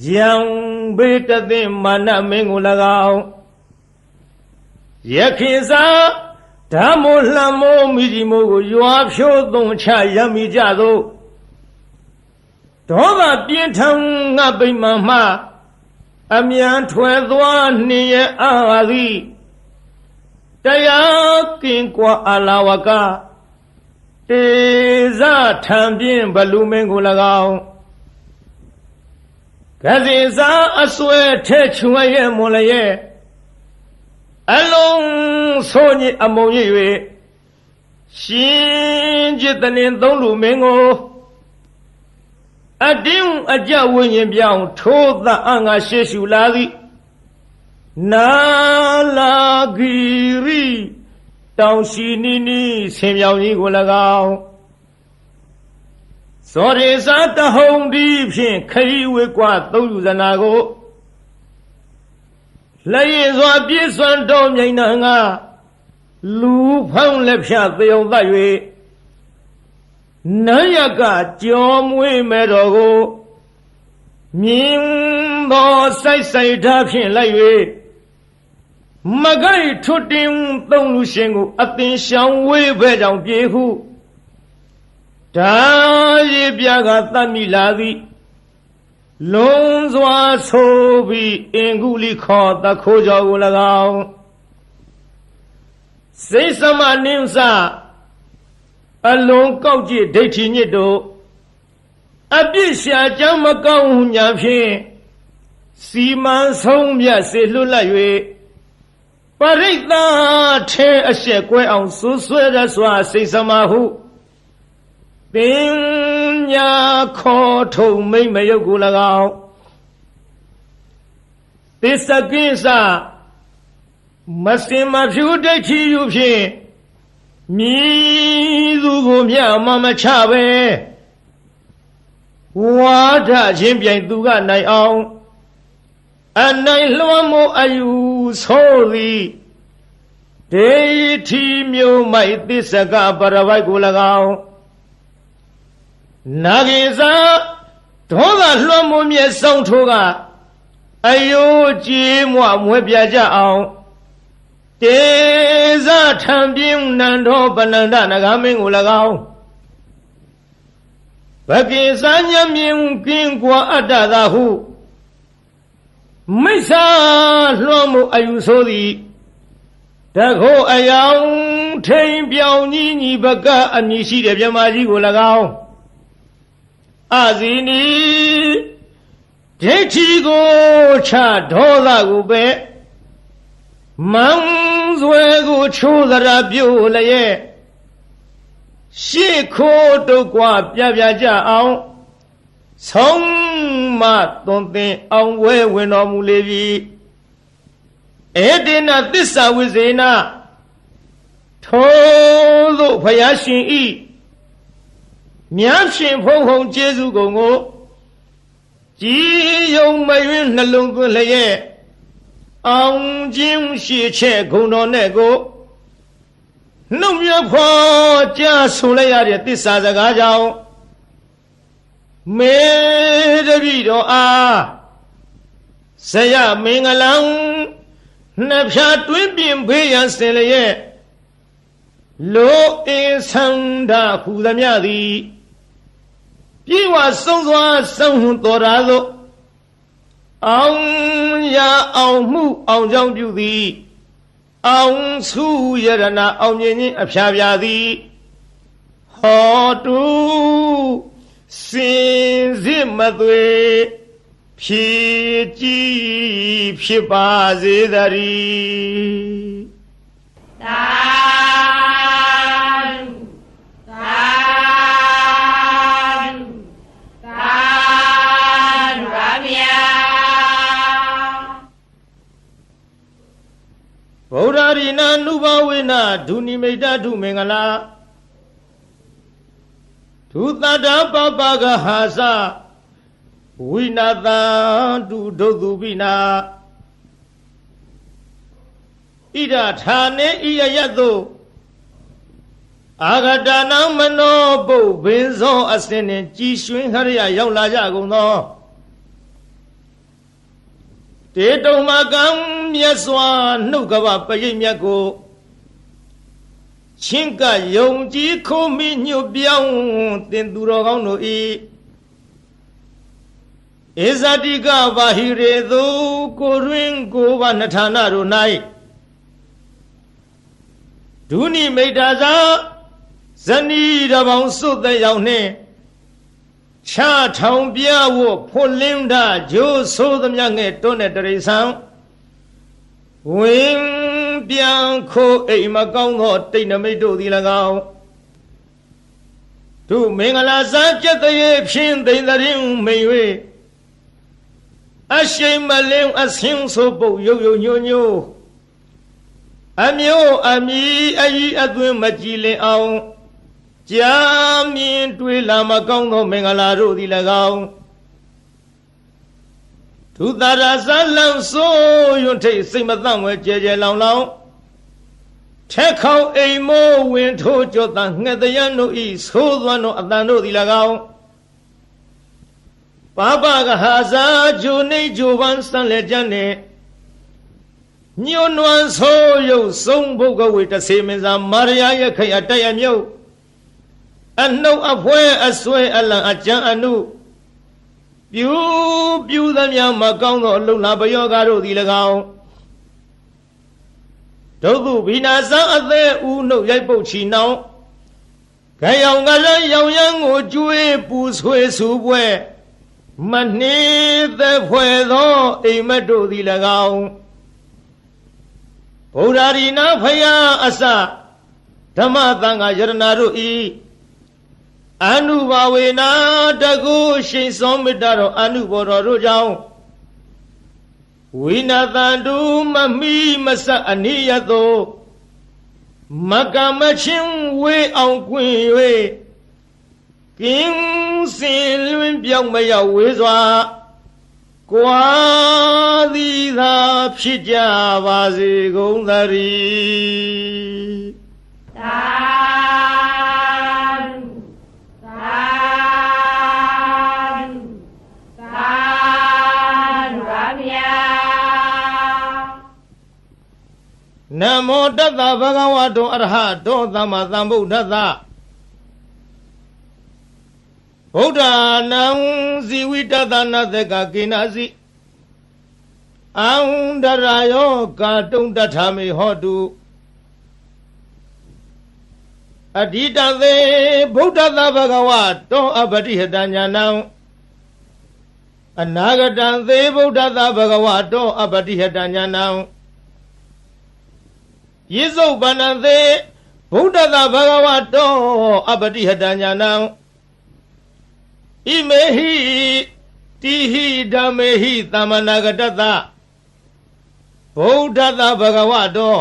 ယံဘေတသိမာနမင်းကို၎င်းယခိစာဓမ္မိုလှမိုးမိကြီးမိုးကိုရွာဖြိုးသုံးချရမိကြသောဒေါသပြင်းထန်ငါပိမှန်မှအမြန်ထွယ်သွားနှင်းရဲ့အာသည်တရားကင်ကွာအလာဝကတေဇထံပြင်းဘလူမင်းကို၎င်းကစီစာအစွဲထဲချွေရဲ့မွန်လျက်အလုံးဆိုညအမုံရ၍ရှင်จิตနှင့်သုံးလူမင်းကိုအတင်းအကြဝိညာဉ်ပြောင်းထိုးသအငါရှေ့ရှုလာသည်နာလာဂီရိတောင်ရှိနီနီဆင်မြောင်ကြီးကို၎င်းစောရေစာတဟုံဒီဖြင့်ခရီးဝေကွာသုံးယူဇနာကိုလက်ရည်စွာပြည့်စွမ်းတော်မြိန်နာငါလူဖောင်းလက်ဖြတ်သေုံသတ်၍နန်းရကကြောမွေးမဲ့တော်ကိုမြင်းသောစိုက်စိုက်ထားဖြင့်လိုက်၍မကိုက်ထွတ်တင်သုံးလူရှင်ကိုအသင်ရှောင်ဝေးဘဲကြောင့်ပြေဟုဒါရီပြကသတ်မိလာသည်လုံးစွာဆိုပြီးအင်္ဂုလိခေါ်တခိုးကြောကို၎င်းစိတ်စမနိစ္စအလုံးကောက်ကြည့်ဒိဋ္ဌိညစ်တို့ အပြစ်ရှာကြောင့်မကောင်းညာဖြင့်စီမံဆုံးမြတ်စေလွတ်လပ်၍ပရိသတ်ထဲအဆက်ကွဲအောင်ဆူဆွဲရစွာစိတ်စမဟုပညာခေါ်ထုံမိမ့်မယုတ်ကို၎င်းသစ္စကိစ္စမစင်မဖြူဒိဋ္ဌိယူဖြင့်မြည်သူကိုမြမမချပဲဝါဒချင်းပြိုင်သူကနိုင်အောင်အနိုင်လွှမ်းမိုးအယူဆိုသည်ဒေထီမျိုးမိုက်သစ္စကပရဝိုက်ကို၎င်းနာဂိဇာဒေါသလွှမ်းမိုးမြဲဆောင်ထိုးကအယိုးကြည်မွမွဲပြကြအောင်တေဇထံပြင်းနန္ဒောပနန္ဒနဂမင်းကို၎င်းဘကိစညမြင်ကင်းကွာအတ္တသာဟုမိစ္ဆာလွှမ်းမိုးအယူဆိုသည်တခိုးအယောင်ထိန်ပြောင်ကြီးညီဘကအမည်ရှိတဲ့မြမကြီးကို၎င်းအဇီနီဒိဋ္ဌိကိုချဒေါသကိုပဲမန်းဆွဲကိုချိုးသရာပြုတ်လျက်ရှေ့ခိုးတုတ်ကွာပြပြကြအောင်ဆုံးမသွန်သင်အောင်ဝဲဝင်တော်မူလေပြီဧတေနသစ္စာဝိဇေနထိုသို့ဘုရားရှင်ဤမြတ်ရှင်ဖုံဖုံကျေးဇူးကုန်ကိုကြည်ယုံမယွင်းနှလုံးသွင်းလျက်အောင်ခြင်းရှိချက်ဂုဏ်တော်နဲ့ကိုနှုတ်မြဖွာကြားဆိုလိုက်ရတဲ့သစ္စာစကားကြောင့်မေတ္တိတော်အားဇယမင်္ဂလံနှစ်ဖြာတွင်းပြင်ဖေးရန်စင်လျက်လိုအင်းဆန္ဒဟူသမျှသည်ပြေဝဆုံးစွာဆုံးတော်ရာသို့အောင်ရအောင်မှုအောင်ကြောင်းပြုသည်အောင်စုယရဏအောင်မြင်ခြင်းအဖျားပြသည်ဟောတုစင်စစ်မသွေဖြည့်ကြည်ဖြစ်ပါစေတည်းသာဗုဒ္ဓရိနာနုဘဝေနဒုနိမိတ်တဒုမင်္ဂလာဒုသတ္တပပကဟာစဝိနာတံဒုဒုသူပိနာဣဒဌာနေဣယယတုအာဂတနာမနောပုဗ္ဗင်းသောအစဉ်နှင့်ကြည်ရွှင်ဟရိယရောက်လာကြကုန်သောတေတုံမကံမြတ်စွာနှုတ်ကပပရိတ်မြတ်ကိုချင်းကယုံကြည်ခိုးမိညွတ်ပြောင်းတင်သူတော်ကောင်းတို့ဤဧဇတိကဘာဟိရေသူကိုရင်းကိုဘာနှဌာနတို့၌ဒုနိမိတ်တာသာဇနီးတပေါင်းစုသက်ရောက်နှင့်ချထောင်ပြဝဖွလင်းတာဂျိုးဆိုးသမျှငဲ့တွန်းတဲ့တရိษံဝင်ပြန်ခိုးအိမ်မကောင်းသောတိတ်နမိတ်တို့သည်၎င်းသူမင်္ဂလာစံပြတ်တဲ့ဖြင့်သိမ့်တဲ့မိန်၍အရှိန်မလင်းအဆင်းဆိုပုတ်ရုပ်ရုပ်ညို့ညို့အမျိုးအမီအကြီးအသွင်းမကြည်လင်အောင်ကြာမြင်တွေ့လာမကောင်းသောမင်္ဂလာတို့သည်၎င်းသူသာရဇလံဆိုးရွံ့ထိတ်စိတ်မသန့်ဝဲကြဲကြဲလောင်လောင်ထက်ခေါင်အိမ်မိုးဝင်ထိုးကြောတန်ငှက်တရံတို့ဤသိုးသွမ်းတို့အတန်တို့သည်၎င်းပပကဟာဇာဂျိုနေဂျိုပန်းစံလက်ကြနှင့်ညွန်းနွမ်းဆိုးရုပ်ဆုံးဘုတ်ကဝေတဆေမင်းစာမာရယာရဲ့ခိအတိုက်အမြုပ်အနှုတ်အဖွဲအဆွဲအလံအကြံအနုပြူသမျှမကောင်းသောအလုံးလာပယောဂါတို့သည်၎င်းဒုက္ခဘိနာဇံအသေးဦးနှုတ်ရိုက်ပုတ်ချီနှောင်း ယောင်ကလည်းရောင်ရမ်းကိုကျွေးပူဆွေးဆူပွဲမနှေးသက်ဖွယ်သောအိမ်မက်တို့သည်၎င်းဗုဒ္ဓရီနာဖယားအစဓမ္မသံဃာယရဏတို့ဤအနုဘာဝေနာတကုရှိန်စောမေတ္တာတော်အနုဘောတော်တို့ကြောင့်ဝိနာတန္တုမမိမဆအနိယသောမကမချင်းဝေအောင်ကွင်၍ကင်းစင်လွင်ပြောင်းမရောက်ဝေစွာကွာသည်သာဖြစ်ကြပါစေကုန်သတည်းသာသာသာပါဗျာနမောတတ္တဗဂဝတောအရဟတောသမ္မာသမ္ဗုဒ္ဓသဗုဒ္ဓနာံဇီဝိတတနာသကကိနာစီအံဒရာယောကာတုံတထာမေဟောတုအဓိတသေဗုဒ္ဓသဗဂဝတောအပတိဟတညာနံအနာဂတံသေဗုဒ္ဓသဗဂဝတောအပတိဟတညာနံယေစုပန္နသေဗုဒ္ဓသဗဂဝတောအပတိဟတညာနံဣမေဟိတိဟိဓမ္မေဟိသမနာဂတတဗုဒ္ဓသဗဂဝတော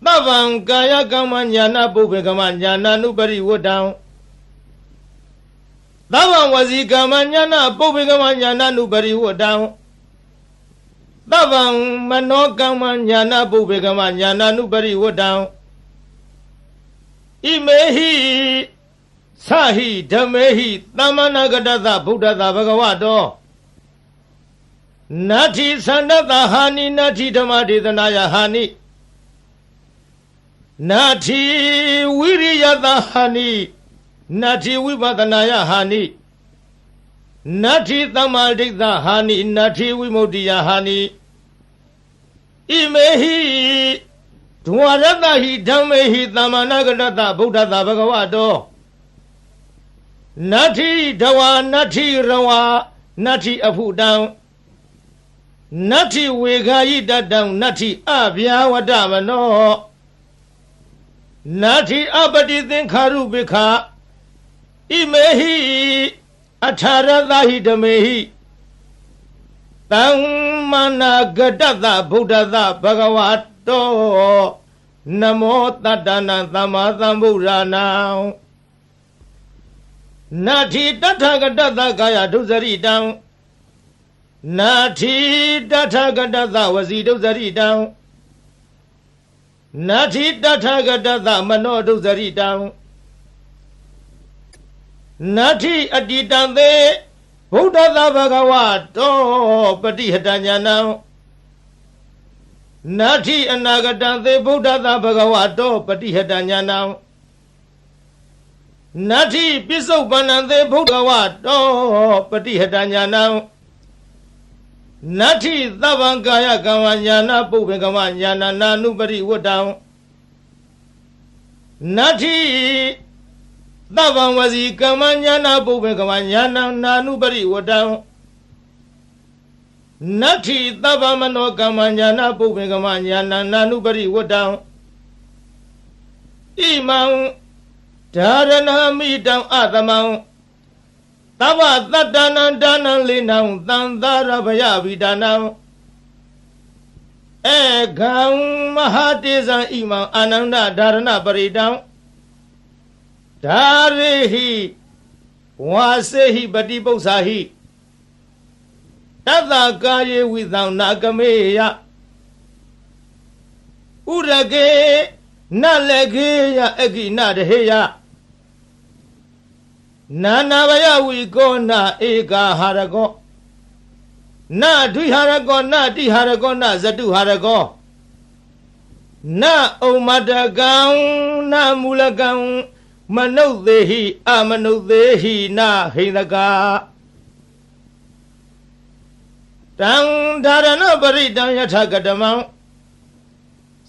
သဗ္ဗံကာယကမ္မညာနာပုဗ္ဗေကမ္မညာနာနုပရိဝတ္တံသဗ္ဗံဝစီကမ္မညာနာပုဗ္ဗေကမ္မညာနာနုပရိဝတ္တံသဗ္ဗံမနောကမ္မညာနာပုဗ္ဗေကမ္မညာနာနုပရိဝတ္တံဣမေဟိသဟိဓမ္မေဟိသမနာဂတသဗုဒ္ဓသဗဂဝတောနတ္ထိသန္တတဟာနိနတ္ထိဓမ္မဒေသနာယဟာနိနတ္ထိဝိရိယတဟာနိနတ္ထိဝိပဿနာယဟာနိနတ္ထိသမ္မာဒိဋ္ဌဟာနိနတ္ထိဝိမု ക്തി ယဟာနိဣမေဟိဒဝရတဟိဓမ္မေဟိသမနာဂတသဗုဒ္ဓသဗဂဝတောနတ္ထိဒဝနတ္ထိရဝနတ္ထိအဖုတံနတ္ထိဝေဃာယိတတံနတ္ထိအဗျာဝတ္တမနောနတ္ထိအပတိသင်္ခါရုပိခာဣမေဟိအထာရသဟိဓမေဟိသမ္မာနာဂတတဗုဒ္ဓသဗဂဝတောနမောတတ္တနာသမ္မာသမ္ဗုဒ္ဓနာနတ္ထိတထဂတသကာယဒုစရိတံနတ္ထိတထဂတသဝစီဒုစရိတံနတ္ထိတထဂတသမနောဒုစရိတံနတ္ထိအတ္တိတံသေဗုဒ္ဓသဗဂဝတောပတိဟတညာနံနတ္ထိအနာဂတံသေဗုဒ္ဓသဗဂဝတောပတိဟတညာနံနတ္ထိပစ္စုပန္နံသေဗုဒ္ဓဝတောပတိဟတညာနံနတ္ထိသဗ္ဗံကာယကမ္မညာနာပုဗ္ဗေကမ္မညာနာနာနုပရိဝတ္တံနတ္ထိသဗ္ဗံဝစီကမ္မညာနာပုဗ္ဗေကမ္မညာနာနာနုပရိဝတ္တံနတ္ထိသဗ္ဗမနောကမ္မညာနာပုဗ္ဗေကမ္မညာနာနာနုပရိဝတ္တံဣမံဓာရဏမိတံအသမံသဗ္ဗသတ္တနံဒါနံလိနံသံသာရဗယဝိဒါနံဧကံမဟာတေဇံဣမံအာနန္ဒဓာရဏပရိတံဓာရေဟိဝါစေဟိပတိပု္ပ္ပာဟိတတ္တကာယေဝိသံနာကမေယဥရကေနလကေယအကိနတဟေယနာနာဘယဝိကောနာဧကာဟာရကောနဒွိဟာရကောနတိဟာရကောနဇတုဟာရကောနဩမတကံနမူလကံမနုဿေဟိအမနုဿေဟိနဟိန္ဒကာတံဓာရဏပရိတံယထကတမံ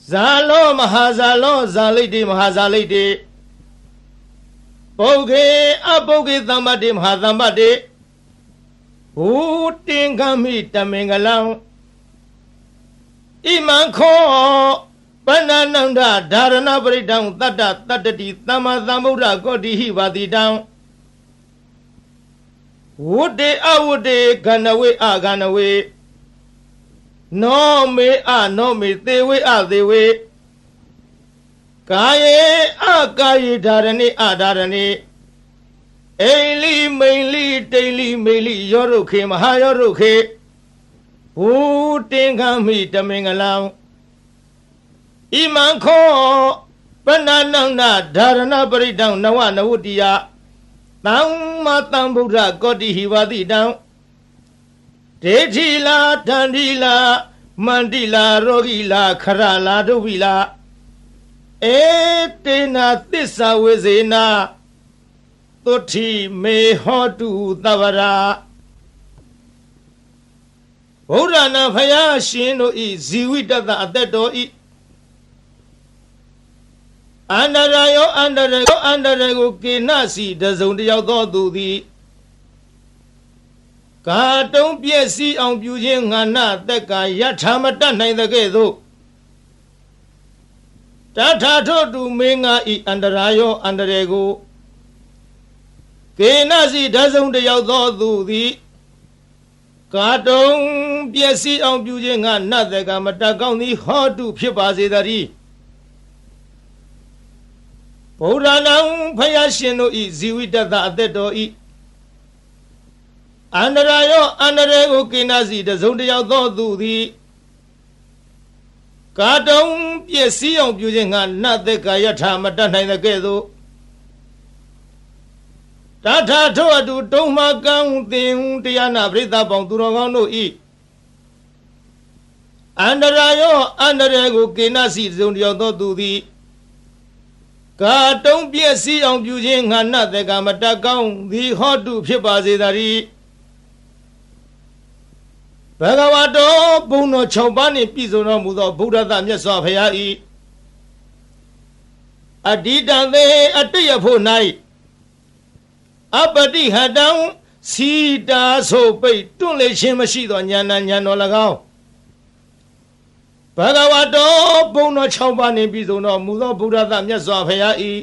ဇာလောမဟာဇာလောဇာလိတိမဟာဇာလိတိ ပုဂ္ဂေအပုဂ္ဂေသမ္ပတိမဟာသမ္ပတိဘူတင်္ဂမိတမင်္ဂလံဣမံခောပဏ္ဏနန္ဒဓာရဏပရိဒံတတ္တတတ္တိသမ္မာသမ္ဗုဒ္ဓကောတိဟိပါတိတံဝုတေအဝုတေခဏဝေအခဏဝေနောမေအနောမေသေဝေအသေဝေကာယေအကာယေဓာရဏိအဓာရဏိအိလိမိန်လိတိလိမေလိယောရုခေမဟာယောရုခေဘူတင်္ဂမိတမင်္ဂလံဣမံခောပဏ္ဏနန္ဒဓာရဏပရိဒံနဝနဝတ္တိယသမ္မာသမ္ဗုဒ္ဓကောတိဟိဝတိတံဒေဋ္ဌိလာတန္တိလာမန္တိလာရောဂိလာခရလာဒုဝိလာဧတေနာသစ္စာဝေဇေနာသုဋ္ဌိမေဟောတုသဗ္ဗရာဗုဒ္ဓနာဖယားရှင်တို့ဤဇီဝိတတအသက်တော်ဤအန္တရာယောအန္တရကိုအန္တရကိုကေနစီတစုံတယောက်သောသူသည်ကာတုံးပြည့်စည်အောင်ပြုခြင်းငါနသက်ကယထာမတတ်နိုင်တဲ့ကဲ့သို့တထာထို့တူမင်းငါဤအန္တရာယောအန္တရကိုကေနစီတစုံတယောက်သောသူသည်ကာတုံးပြည့်စည်အောင်ပြုခြင်းငါနသက်ကမတတ်ကောင်းသည်ဟောတုဖြစ်ပါစေတည်းဗုဒ္ဓနာဖယားရှင်တို့ဤဇီဝိတတအသက်တော်ဤအန္တရာယောအန္တရာကိုကိနာစီတစုံတယောက်သောသူသည်ကာတုံးပြည့်စည်အောင်ပြုခြင်းငါနတ်သက်ကာယထာမတတ်နိုင်တဲ့ကဲ့သို့တထာထို့အတူတုံးမကံသင်တရားနာပရိသတ်ပေါင်းသူတော်ကောင်းတို့ဤအန္တရာယောအန္တရာကိုကိနာစီတစုံတယောက်သောသူသည်ကာတုံးပြည့်စည်အောင်ပြုခြင်းငါနတ်သက်ကာမတတ်ကောင်းသည်ဟောတုဖြစ်ပါစေတည်းဘဂဝါတော်ဘုံတော်6ပါးနှင့်ပြည့်စုံတော်မူသောဗုဒ္ဓသမြတ်စွာဘုရား၏အဓိတံသေအတ္တယဖို့၌အပတိဟတံစီတာဆိုပိတ်တွန့်လေခြင်းမရှိသောဉာဏ်ဉာဏ်တော်၎င်းဘဂဝါတော်ဘုံတော်6ပါးနှင့်ပြည့်စုံတော်မူသောဗုဒ္ဓသမြတ်စွာဘုရား၏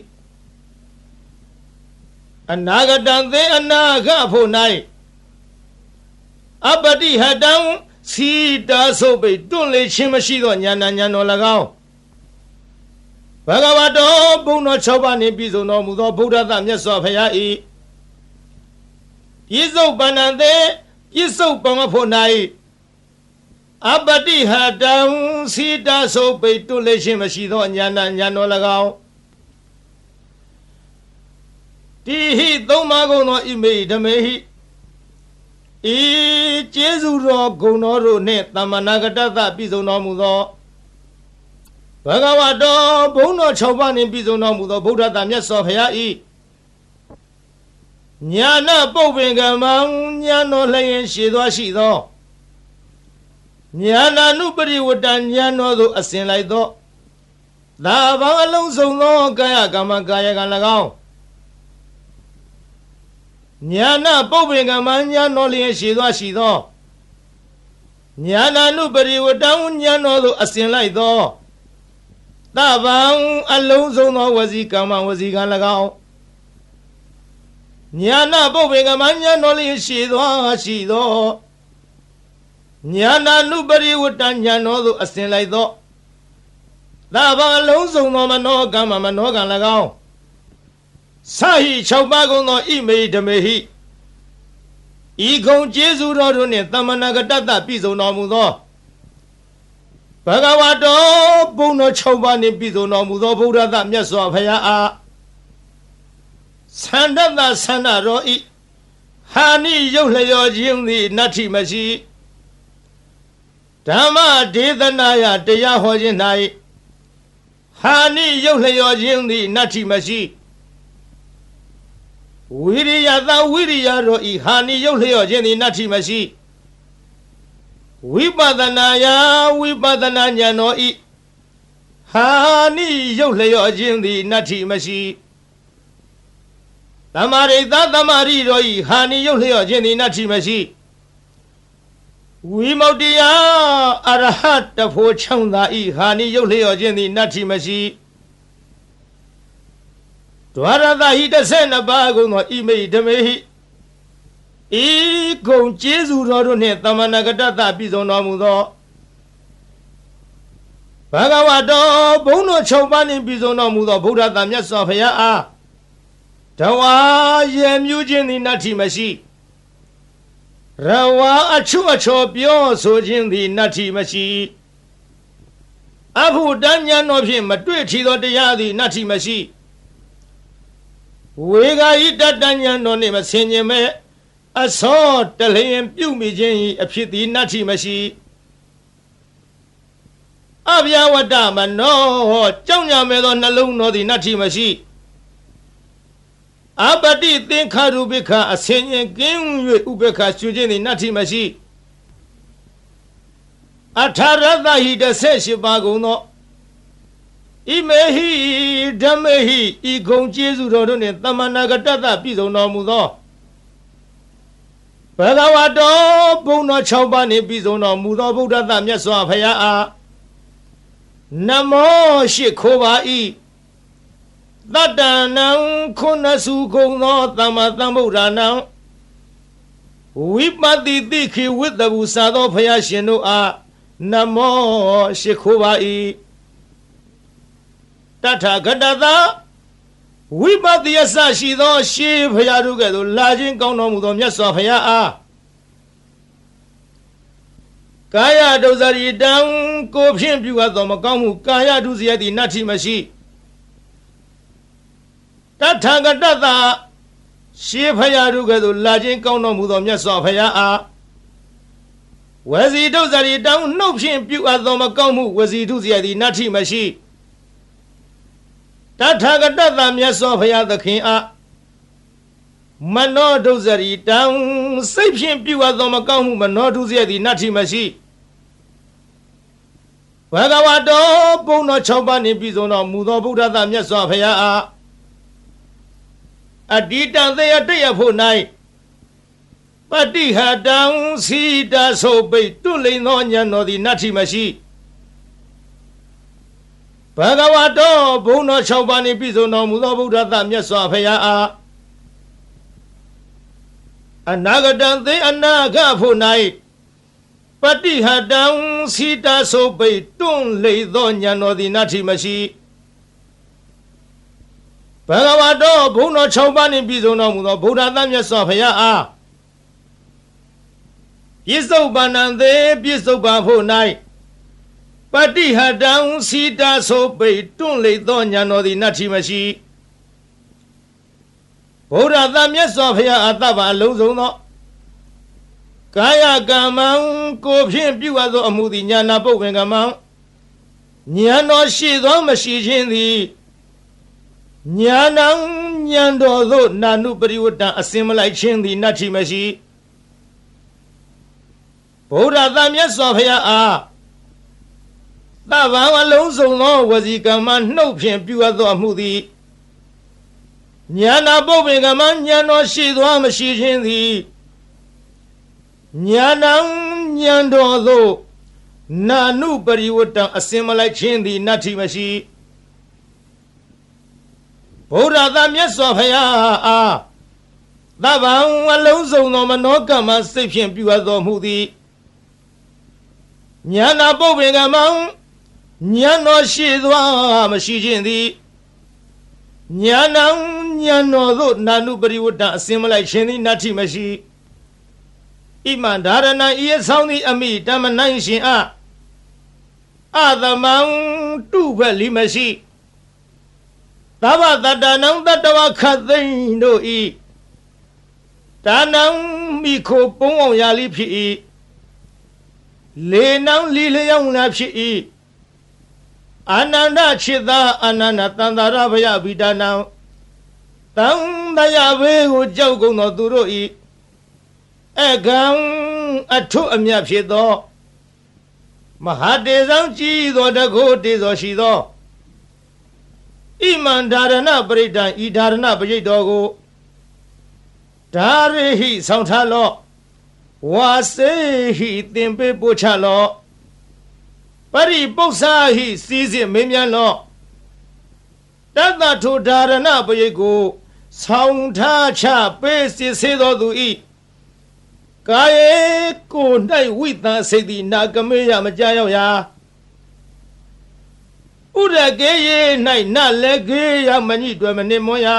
အနာဂတံသေအနာဂဖို့၌အပတိဟတံစီတာဆိုပိတွန့်လေခြင်းမရှိသောဉာဏ်ဉာဏ်တော်၎င်းဘဂဝါတော်ဘုံတော်6ပါးနှင့်ပြည့်စုံတော်မူသောဗုဒ္ဓသမြတ်စွာဘုရား၏ပြည့်စုံပန္နသေပြည့်စုံပံဖို့၌အပတိဟတံစီတာဆိုပိတွန့်လေခြင်းမရှိသောဉာဏ်ဉာဏ်တော်၎င်းတိဟိသုံးပါးကုန်သောဣမေဓမေဟိဤကျေးဇူးတော်ဂုဏ်တော်တို့နှင့်သမ္မာနာဂတသပြည့်စုံတော်မူသောဘဂဝါတော်ဘုံတော်6ပါးနှင့်ပြည့်စုံတော်မူသောဗုဒ္ဓသာမြတ်စွာဘုရား၏ညာနာပုပ္ပင်ကမံညာတော်လျင်ရှည်သွားရှိသောညာနာနုပရိဝတ္တညာတော်သို့အစဉ်လိုက်သောသာဘောင်အလုံးစုံသောကာယကမ္မကာယကံ၎င်းညာနာပုပ္ပင်ကမညာတော်လျင်ရှည်သွားရှိသောညာနာနုပရိဝတ္တညာတော်သို့အစဉ်လိုက်သောသဗ္ဗံအလုံးစုံသောဝစီကမ္မဝစီကံ၎င်းညာနာပုပ္ပင်ကမညာတော်လျင်ရှည်သွားရှိသောညာနာနုပရိဝတ္တညာတော်သို့အစဉ်လိုက်သောသဗ္ဗံအလုံးစုံသောမနောကမ္မမနောကံ၎င်းစာဟိ6ပါးကုန်သောဣမေဓမေဟိဤကုံကျေးဇူးတော်တို့နှင့်သမ္မနာဂတတပြည့်စုံတော်မူသောဘဂဝါတော်ဘုံတော်6ပါးနှင့်ပြည့်စုံတော်မူသောဗုဒ္ဓသမြတ်စွာဘုရားအားသန္တတသန္တရောဤဟာနိရုပ်လျော်ခြင်းသည်နတ္ထိမရှိဓမ္မဒေသနာယတရားဟောခြင်း၌ဟာနိရုပ်လျော်ခြင်းသည်နတ္ထိမရှိဝိရိယသာဝိရိယရောဤဟာနိရုပ်လျော့ခြင်းသည်နတ္ထိမရှိဝိပဿနာယဝိပဿနာဉာဏ်တော်ဤဟာနိရုပ်လျော့ခြင်းသည်နတ္ထိမရှိ သမရိသသမရိတော်ဤဟာနိယုတ်လျော့ခြင်းသည်နတ္ထိမရှိဝိမု ക്തി ယအရဟတဖို့ချောင်းသာဤဟာနိယုတ်လျော့ခြင်းသည်နတ္ထိမရှိဒွါရသဟိ12ပါးကုန်သောဣမိဓမေဟိဤကုံကျေးဇူးတော်တို့နှင့်သမဏဂတတပြည့်စုံတော်မူသောဘဂဝတောဘုန်းတော်6ပါးနှင့်ပြည့်စုံတော်မူသောဗုဒ္ဓသာမြတ်စွာဘုရားအားတဝါရေမြူးခြင်းသည်နတ္ထိမရှိရဝါအချွတ်အချော်ပြောဆိုခြင်းသည်နတ္ထိမရှိအဘုဒ္ဓဉာဏ်တော်ဖြင့်မတွေ့ထီသောတရားသည်နတ္ထိမရှိဝေဂာယိတတဉာဏ်တော်နှင့်မဆင်ញင်မဲ့အစောတလျင်ပြုမိခြင်း၏အဖြစ်သည်နတ္ထိမရှိအဗျာဝတ္တမနောကြောင့်ညာမဲ့သောနှလုံးတော်သည်နတ္ထိမရှိအပတိသင်္ခါရုပိခအဆင်ញင်ကင်း၍ဥပေက္ခရှုခြင်းသည်နတ္ထိမရှိအထာရသဟိ18ပါးကုန်သောဣမေဟိဓမ္မေဟိဤဂုံကျေးဇူးတော်တို့နှင့်သမဏဂတတပြည့်စုံတော်မူသောဘဂဝတောဘုန်းတော်6ပါးနှင့်ပြည့်စုံတော်မူသောဗုဒ္ဓသမြတ်စွာဘုရားအားနမောရှိခိုးပါ၏တတ္တနံခုနစုကုံသောသမ္မာသမ္ဗုဒ္ဓနာဝိပတိတိခိဝိတ္တဘူစာသောဘုရားရှင်တို့အားနမောရှိခိုးပါ၏တထာဂတသာဝိပတိယဆရှိသောရှေးဘုရားတို့ကဲ့သို့လာခြင်းကောင်းတော်မူသောမြတ်စွာဘုရားအားကာယဒုစရိတံကိုဖြင့်ပြုအပ်သောမကောင်းမှုကာယဒုစရိုက်သည်နတ္ထိမရှိတထာဂတသာရှေးဘုရားတို့ကဲ့သို့လာခြင်းကောင်းတော်မူသောမြတ်စွာဘုရားအားဝစီဒုစရိတံနှုတ်ဖြင့်ပြုအပ်သောမကောင်းမှုဝစီဒုစရိုက်သည်နတ္ထိမရှိတထာဂတသာမြတ်စွာဘုရားသခင်အားမနောဒုစရိတံစိတ်ဖြင့်ပြုအပ်သောမကောင်းမှုမနောဒုစရိုက်သည်နတ္ထိမရှိဘဂဝတောဘုန်းတော်6ပါးနှင့်ပြည့်စုံတော်မူသောဗုဒ္ဓသာမြတ်စွာဘုရားအားအတ္တိတံသေယတရဖို့၌ပတိဟတံစီတာဆိုပိတ်တွလိန်သောဉာဏ်တော်သည်နတ္ထိမရှိဘဂဝတောဘုန်းတော်6ပါးနှင့်ပြည့်စုံတော်မူသောဗုဒ္ဓသမြတ်စွာဘုရားအားအနာဂတံသေအနာဂဖို့၌ပတိဟတံစီတာဆိုပိတ်တွလိန်သောဉာဏ်တော်သည်နတ္ထိမရှိဘဂဝတောဘုန်းတော်6ပါးနှင့်ပြည့်စုံတော်မူသောဗုဒ္ဓသမြတ်စွာဘုရားအားပြစ္ဆုတ်ပန္နံသေပြစ္ဆုတ်ပန်ဖို့၌ပတိဟတံစီတာဆိုပိတ်တွန့်လိသောဉာဏ်တော်သည်နတ္ထိမရှိဗုဒ္ဓသမြတ်စွာဘုရားအတ္တပါအလုံးစုံသောကာယကမ္မံကိုဖြင့်ပြုအပ်သောအမှုသည်ဉာဏပုပ္ပင်ကမ္မံဉာဏ်တော်ရှိသောမရှိခြင်းသည်ဉာဏံဉာဏ်တော်သို့နာနုပရိဝတ္တအစင်မလိုက်ခြင်းသည်နတ္ထိမရှိဗုဒ္ဓသမြတ်စွာဘုရားအားသဗ္ဗံအလုံးစုံသောဝစီကမ္မနှုတ်ဖြင့်ပြုအပ်သောအမှုသည်ဉာဏပုပ္ပင်ကမ္မဉာဏ်တော်ရှိသောမရှိခြင်းသည်ဉာဏံဉာဏ်တော်သို့နာနုပရိဝတ္တအစင်မလိုက်ခြင်းသည်နတ္ထိမရှိဗုဒ္ဓသမြတ်စွာဘုရားအားသဗ္ဗံအလုံးစုံသောမနောကမ္မစိတ်ဖြင့်ပြုအပ်သောမှုသည်ဉာဏပုပ္ပင်ကမ္မဉာဏ်တော်ရှိသောမရှိခြင်းသည်ဉာဏံဉာဏ်တော်သို့နာနုပရိဝတ္တအစင်မလိုက်ခြင်းသည်နတ္ထိမရှိဣမံဒါရဏံဤဆောင်သည်အမိတမနိုင်ရှင်အသမံတုဖက်လီမရှိသဗ္ဗတတ္တနံတတ္တဝခတ်သိမ့်တို့ဤဒါနံမိခိုပုံအောင်ရာလိဖြစ်၏လေနံလီလျောင်းနာဖြစ်၏အာနန္ဒจิตသာအာနန္ဒတန္တာရဘယဗိဒါနံတံတရားဘေးကိုကြောက်ကုန်သောသူတို့ဤအကံအထုအမြတ်ဖြစ်သောမဟာတေဇံကြည်သောတကုတေဇောရှိသောဣမံဒါရဏပရိဒံဤဒါရဏပရိတ်တော်ကို ဒါရိဟိဆောင်ထားလော့ဝါစေဟိသင်ပေးပို့ချလော့ပရိပု္ပ္ပစာဟိစီစဉ်မင်းမြန်လော့တတ္တထုဒါရဏပရိတ်ကိုဆောင်ထားချပေးစစ်စေတော်သူဤကာယေကို၌ဝိသံစိတ်သည်နာကမေယမကြရောက်ရာဥရကေယေ၌နလည်းကေယမညိတွယ်မနစ်မွန်ရာ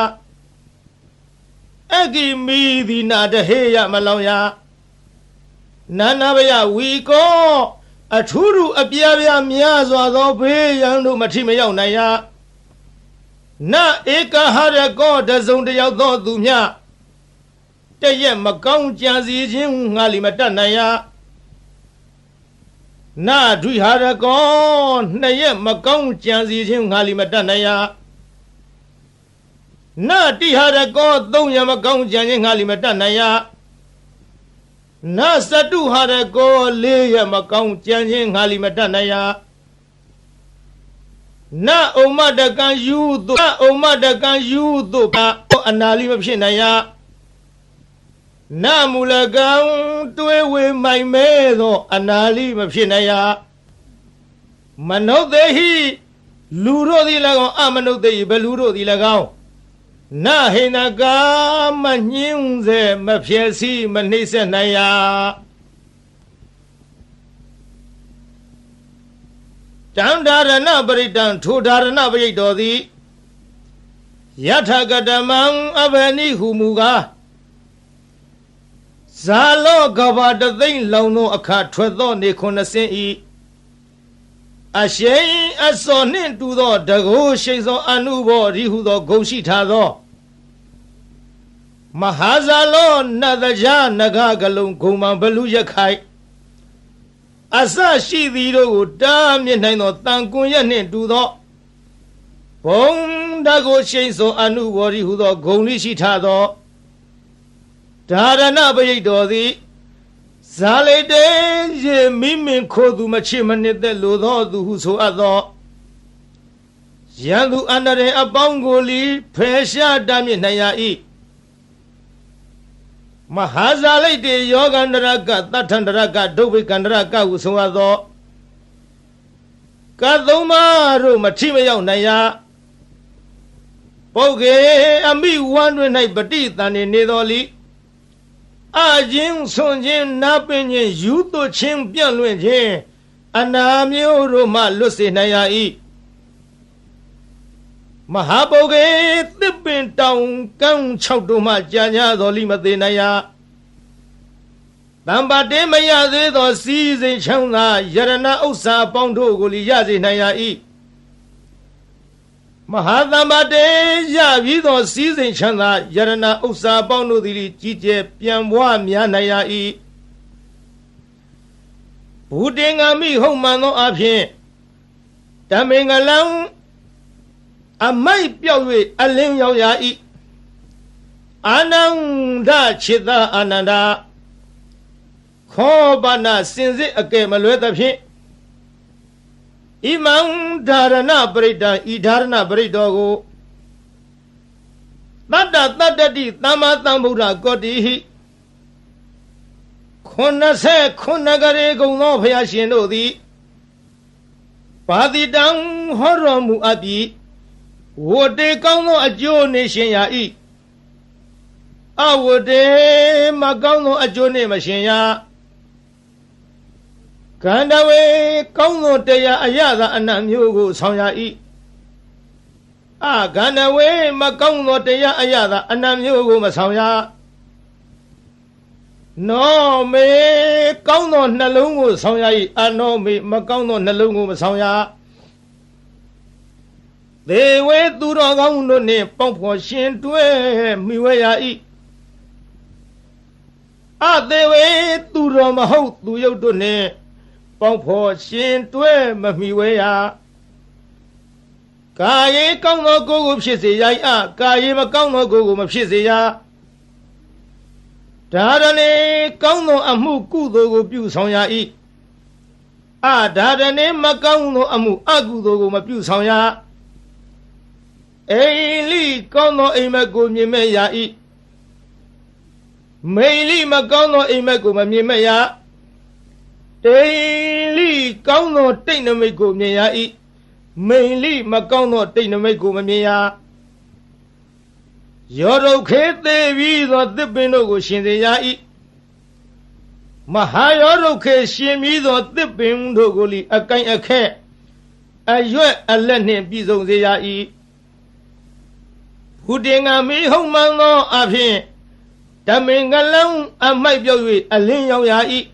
အဂိမီသည်နာတဟေယမလောင်ရာနာနာဘယဝီကောအထူးထူးအပြားပြားများစွာသောဘေးရန်တို့မထိမရောက်နိုင်ရာနဧကဟရကောတစုံတယောက်သောသူမြတရက်မကောင်းကြံစီခြင်းငါလီမတတ်နိုင်ရာနဒွိဟာရကောနှစ်ရက်မကောင်းကြံစီခြင်းငါလီမတတ်နိုင်ရာနတိဟာရကောသုံးရက်မကောင်းကြံခြင်းငါလီမတတ်နိုင်ရာနသတုဟာရကောလေးရက်မကောင်းကြံခြင်းငါလီမတတ်နိုင်ရာနဩမတကံယူသို့ဩမတကံယူသို့အနာလီမဖြစ်နိုင်ရာနမူလကံတွေးဝေမိုင်မဲသောအနာလီမဖြစ်နိုင်ရာမနုဿေဟိလူတို့သည်၎င်းအမနုဿေဟိဘလူတို့သည်၎င်းနဟိနကာမညင်းစေမဖြစ်စီမနှိမ့်ဆက်နိုင်ရာတံဒါရဏပရိတံထိုဒါရဏပရိတ်တော်သည်ယထကတမံအဘနိဟုမူကားဇာလောကဘာတသိမ့်လောင်သောအခါထွက်သောနေ90ဤအရှိန်အစောနှင့်တူသောတကုရှိန်သောအနုဘောရိဟုသောဂုံရှိထားသောမဟာဇာလောနတ်တရားနဂကလုံးဂုံမံဘလူရခိုင်အစရှိသည်တို့ကိုတားမြစ်နိုင်သောတန်ကွန်ရက်နှင့်တူသောဘုံတကုရှိန်သောအနုဘောရိဟုသောဂုံလိရှိထားသောဒါရဏပရိတ်တော်သည်ဇာလိတေရေမိမင်ခိုသူမချစ်မနစ်သက်လိုသောသူဟုဆိုအပ်သောရန်သူအန္တရာယ်အပေါင်းကိုလီဖယ်ရှားတားမြစ်နိုင်ရ၏မဟာဇာလိတေယောဂန္တရကတထန္တရကဒုဗ္ဗေကန္တရကဟုဆိုအပ်သောကသုံးပါးတို့မထိမရောက်နိုင်ရပုဂ္ဂေအမိဝမ်းတွင်၌ပฏิတန်နေတော်လီအချင်းဆွန်ခြင်းနာပင်ခြင်းယူသွခြင်းပြန့်လွင့်ခြင်းအနာမျိုးတို့မှလွတ်စေနိုင်ရ၏မဟာပုဂ္ဂေသစ်ပင်တောင်ကန်း6တို့မှကြာညာတော်လိမသေးနိုင်ရတံပါတေမရသေးသောစီးစိမ်ချမ်းသာယရဏဥစ္စာပေါင်းတို့ကိုလီရစေနိုင်ရ၏မဟာသမ္ပါတေရပြီးသောစီးစိမ်ချမ်းသာယရဏဥစ္စာပေါင်းတို့သည်ကြီးကျယ်ပြန်ပွားများနိုင်ရ၏ဘူတင်ငါမိဟုတ်မှန်သောအဖြစ်တမင်္ဂလံအမိုက်ပြောက်၍အလင်းရောက်ရ၏အာနန္ဒခြေသာအာနန္ဒခောပနာစင်စစ်အကဲမလွဲသဖြင့်ဣမံဒါရဏပရိတံဤဒါရဏပရိတ်တော်ကိုတတ္တတတ္တတိသမ္မာသမ္ဗုဒ္ဓကောတိဟိ89ကရေကုံသောဘုရားရှင်တို့သည်ပါတိတံဟောတော်မူအပ်ပြီးဝတ္တေကောင်းသောအကျိုးနေရှင်ရ၏အဝတ္တေမကောင်းသောအကျိုးနေမရှင်ရကန္တဝေကောင်းသောတရားအရသာအနတ်မျိုးကိုဆောင်ရ၏ကန္တဝေမကောင်းသောတရားအရသာအနတ်မျိုးကိုမဆောင်ရနောမေကောင်းသောနှလုံးကိုဆောင်ရ၏အနောမေမကောင်းသောနှလုံးကိုမဆောင်ရသေဝေသူတော်ကောင်းတို့နှင့်ပေါင်းဖော်ရှင်တွဲမိဝဲရ၏အသေဝေသူတော်မဟုတ်သူယုတ်တို့နှင့်ပေါင်းဖော်ရှင်တွဲမမိဝဲရကာယေကောင်းသောကိုယ်ကိုဖြစ်စေရ၏ကာယေမကောင်းသောကိုယ်ကိုမဖြစ်စေရဒါရဏေကောင်းသောအမှုကုသိုလ်ကိုပြုဆောင်ရ၏ဒါရဏေမကောင်းသောအမှုအကုသိုလ်ကိုမပြုဆောင်ရအိလိကောင်းသောအိမ်မက်ကိုမြင်မဲ့ရ၏ မိန်လိမကောင်းသောအိမ်မက်ကိုမမြင်မရတိန်လိကောင်းသောတိတ်နမိတ်ကိုမြင်ရ၏မိန်လိမကောင်းသောတိတ်နမိတ်ကိုမမြင်ရရောဒုတ်ခေသေးပြီးသောသစ်ပင်တို့ကိုရှင်စေရ၏မဟာရောဒုတ်ခေရှင်ပြီးသောသစ်ပင်တို့ကိုလီအကိုင်အခက်အရွက်အလက်နှင့်ပြည့်စုံစေရ၏ဘုတင်ကမိဟုံမှန်သောအဖြစ်ဓမင်္ဂလံအမိုက်ပြောက်၍အလင်းရောက်ရ၏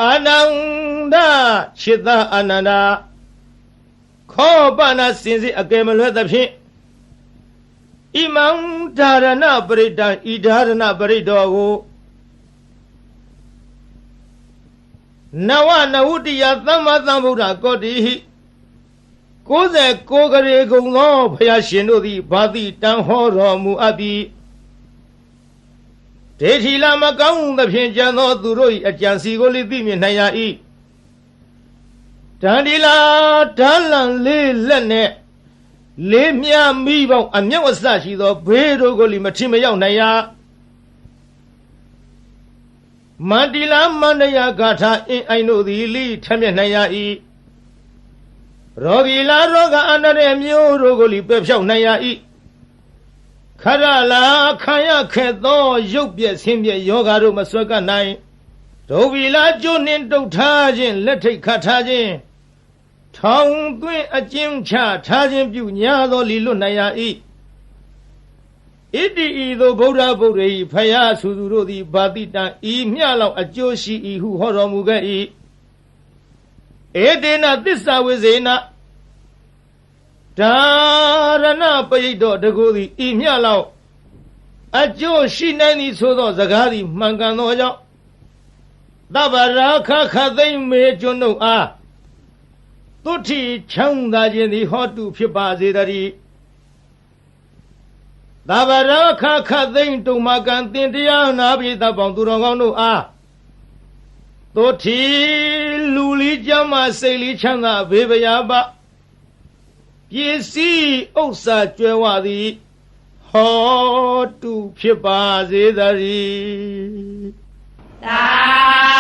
အာနန္ဒခြေသာအာနန္ဒာခောပနာစင်စစ်အကယ်မလွဲသဖြင့်ဣမံဓာရဏပရိတံဤဓာရဏပရိတောကိုနဝနဝတ္တိယသမ္မာသမ္ဗုဒ္ဓကောတိဟိ69ကရေကုံသောဘုရားရှင်တို့သည်ဘာတိတန်ဟောတော်မူအပ်သည်ဒေထီလာမကောင်းသဖြင့်ကြံသောသူတို့၏အကြံစီကိုလည်းသိမြင်နိုင်ရ၏တန်ဒီလာဓာလံလေးလက်နဲ့လေးမြမိပေါင်းအမြောက်အစရှိသောဘေးတို့ကိုလည်းမထင်မရောက်နိုင်ရမန္တိလာမန္တရာဂါထာအင်းအိုင်တို့သည်လိထမျက်နိုင်ရ၏ရောဂီလာရောဂအန္တရာယ်မျိုးတို့ကိုလည်းပယ်ဖြောက်နိုင်ရ၏ခရလာခံရခဲ့သောရုပ်ပြည့်ဆင်းပြည့်ယောဂါတို့မဆွဲကပ်နိုင်ဒုဗီလာကျိုးနှင့်တုတ်ထားခြင်းလက်ထိတ်ခတ်ထားခြင်းထောင်သွင်းအကျဉ်းချထားခြင်းပြုညာသောလီလွတ်နိုင်ရ၏ဣတိဤသို့ဗုဒ္ဓဗုဒ္ဓ၏ဖယားဆူသူတို့သည်ဘာတိတံဤမျှလောက်အကျိုးရှိ၏ဟုဟောတော်မူခဲ့၏ဧတေနသစ္စာဝိဇေနဒါရဏပရိတ်တော်တကူသည်ဤမျှလောက်အကျိုးရှိနိုင်သည်ဆိုသောစကားသည်မှန်ကန်သောကြောင့်သဗ္ဗရာခခသိမ့်မေကျွန်းတို့အားသုတိချမ်းသာခြင်းသည်ဟောတုဖြစ်ပါစေတည်းသဗ္ဗရာခခသိမ့်တုံမကံတင်တရားနာပိသပေါင်းသူတော်ကောင်းတို့အားသုတိလူလီကျမ်းမာစိတ်လီချမ်းသာဘေးပရာပပစ္စည်းဥစ္စာကျွဲဝသည်ဟောတုဖြစ်ပါစေတည်းသာ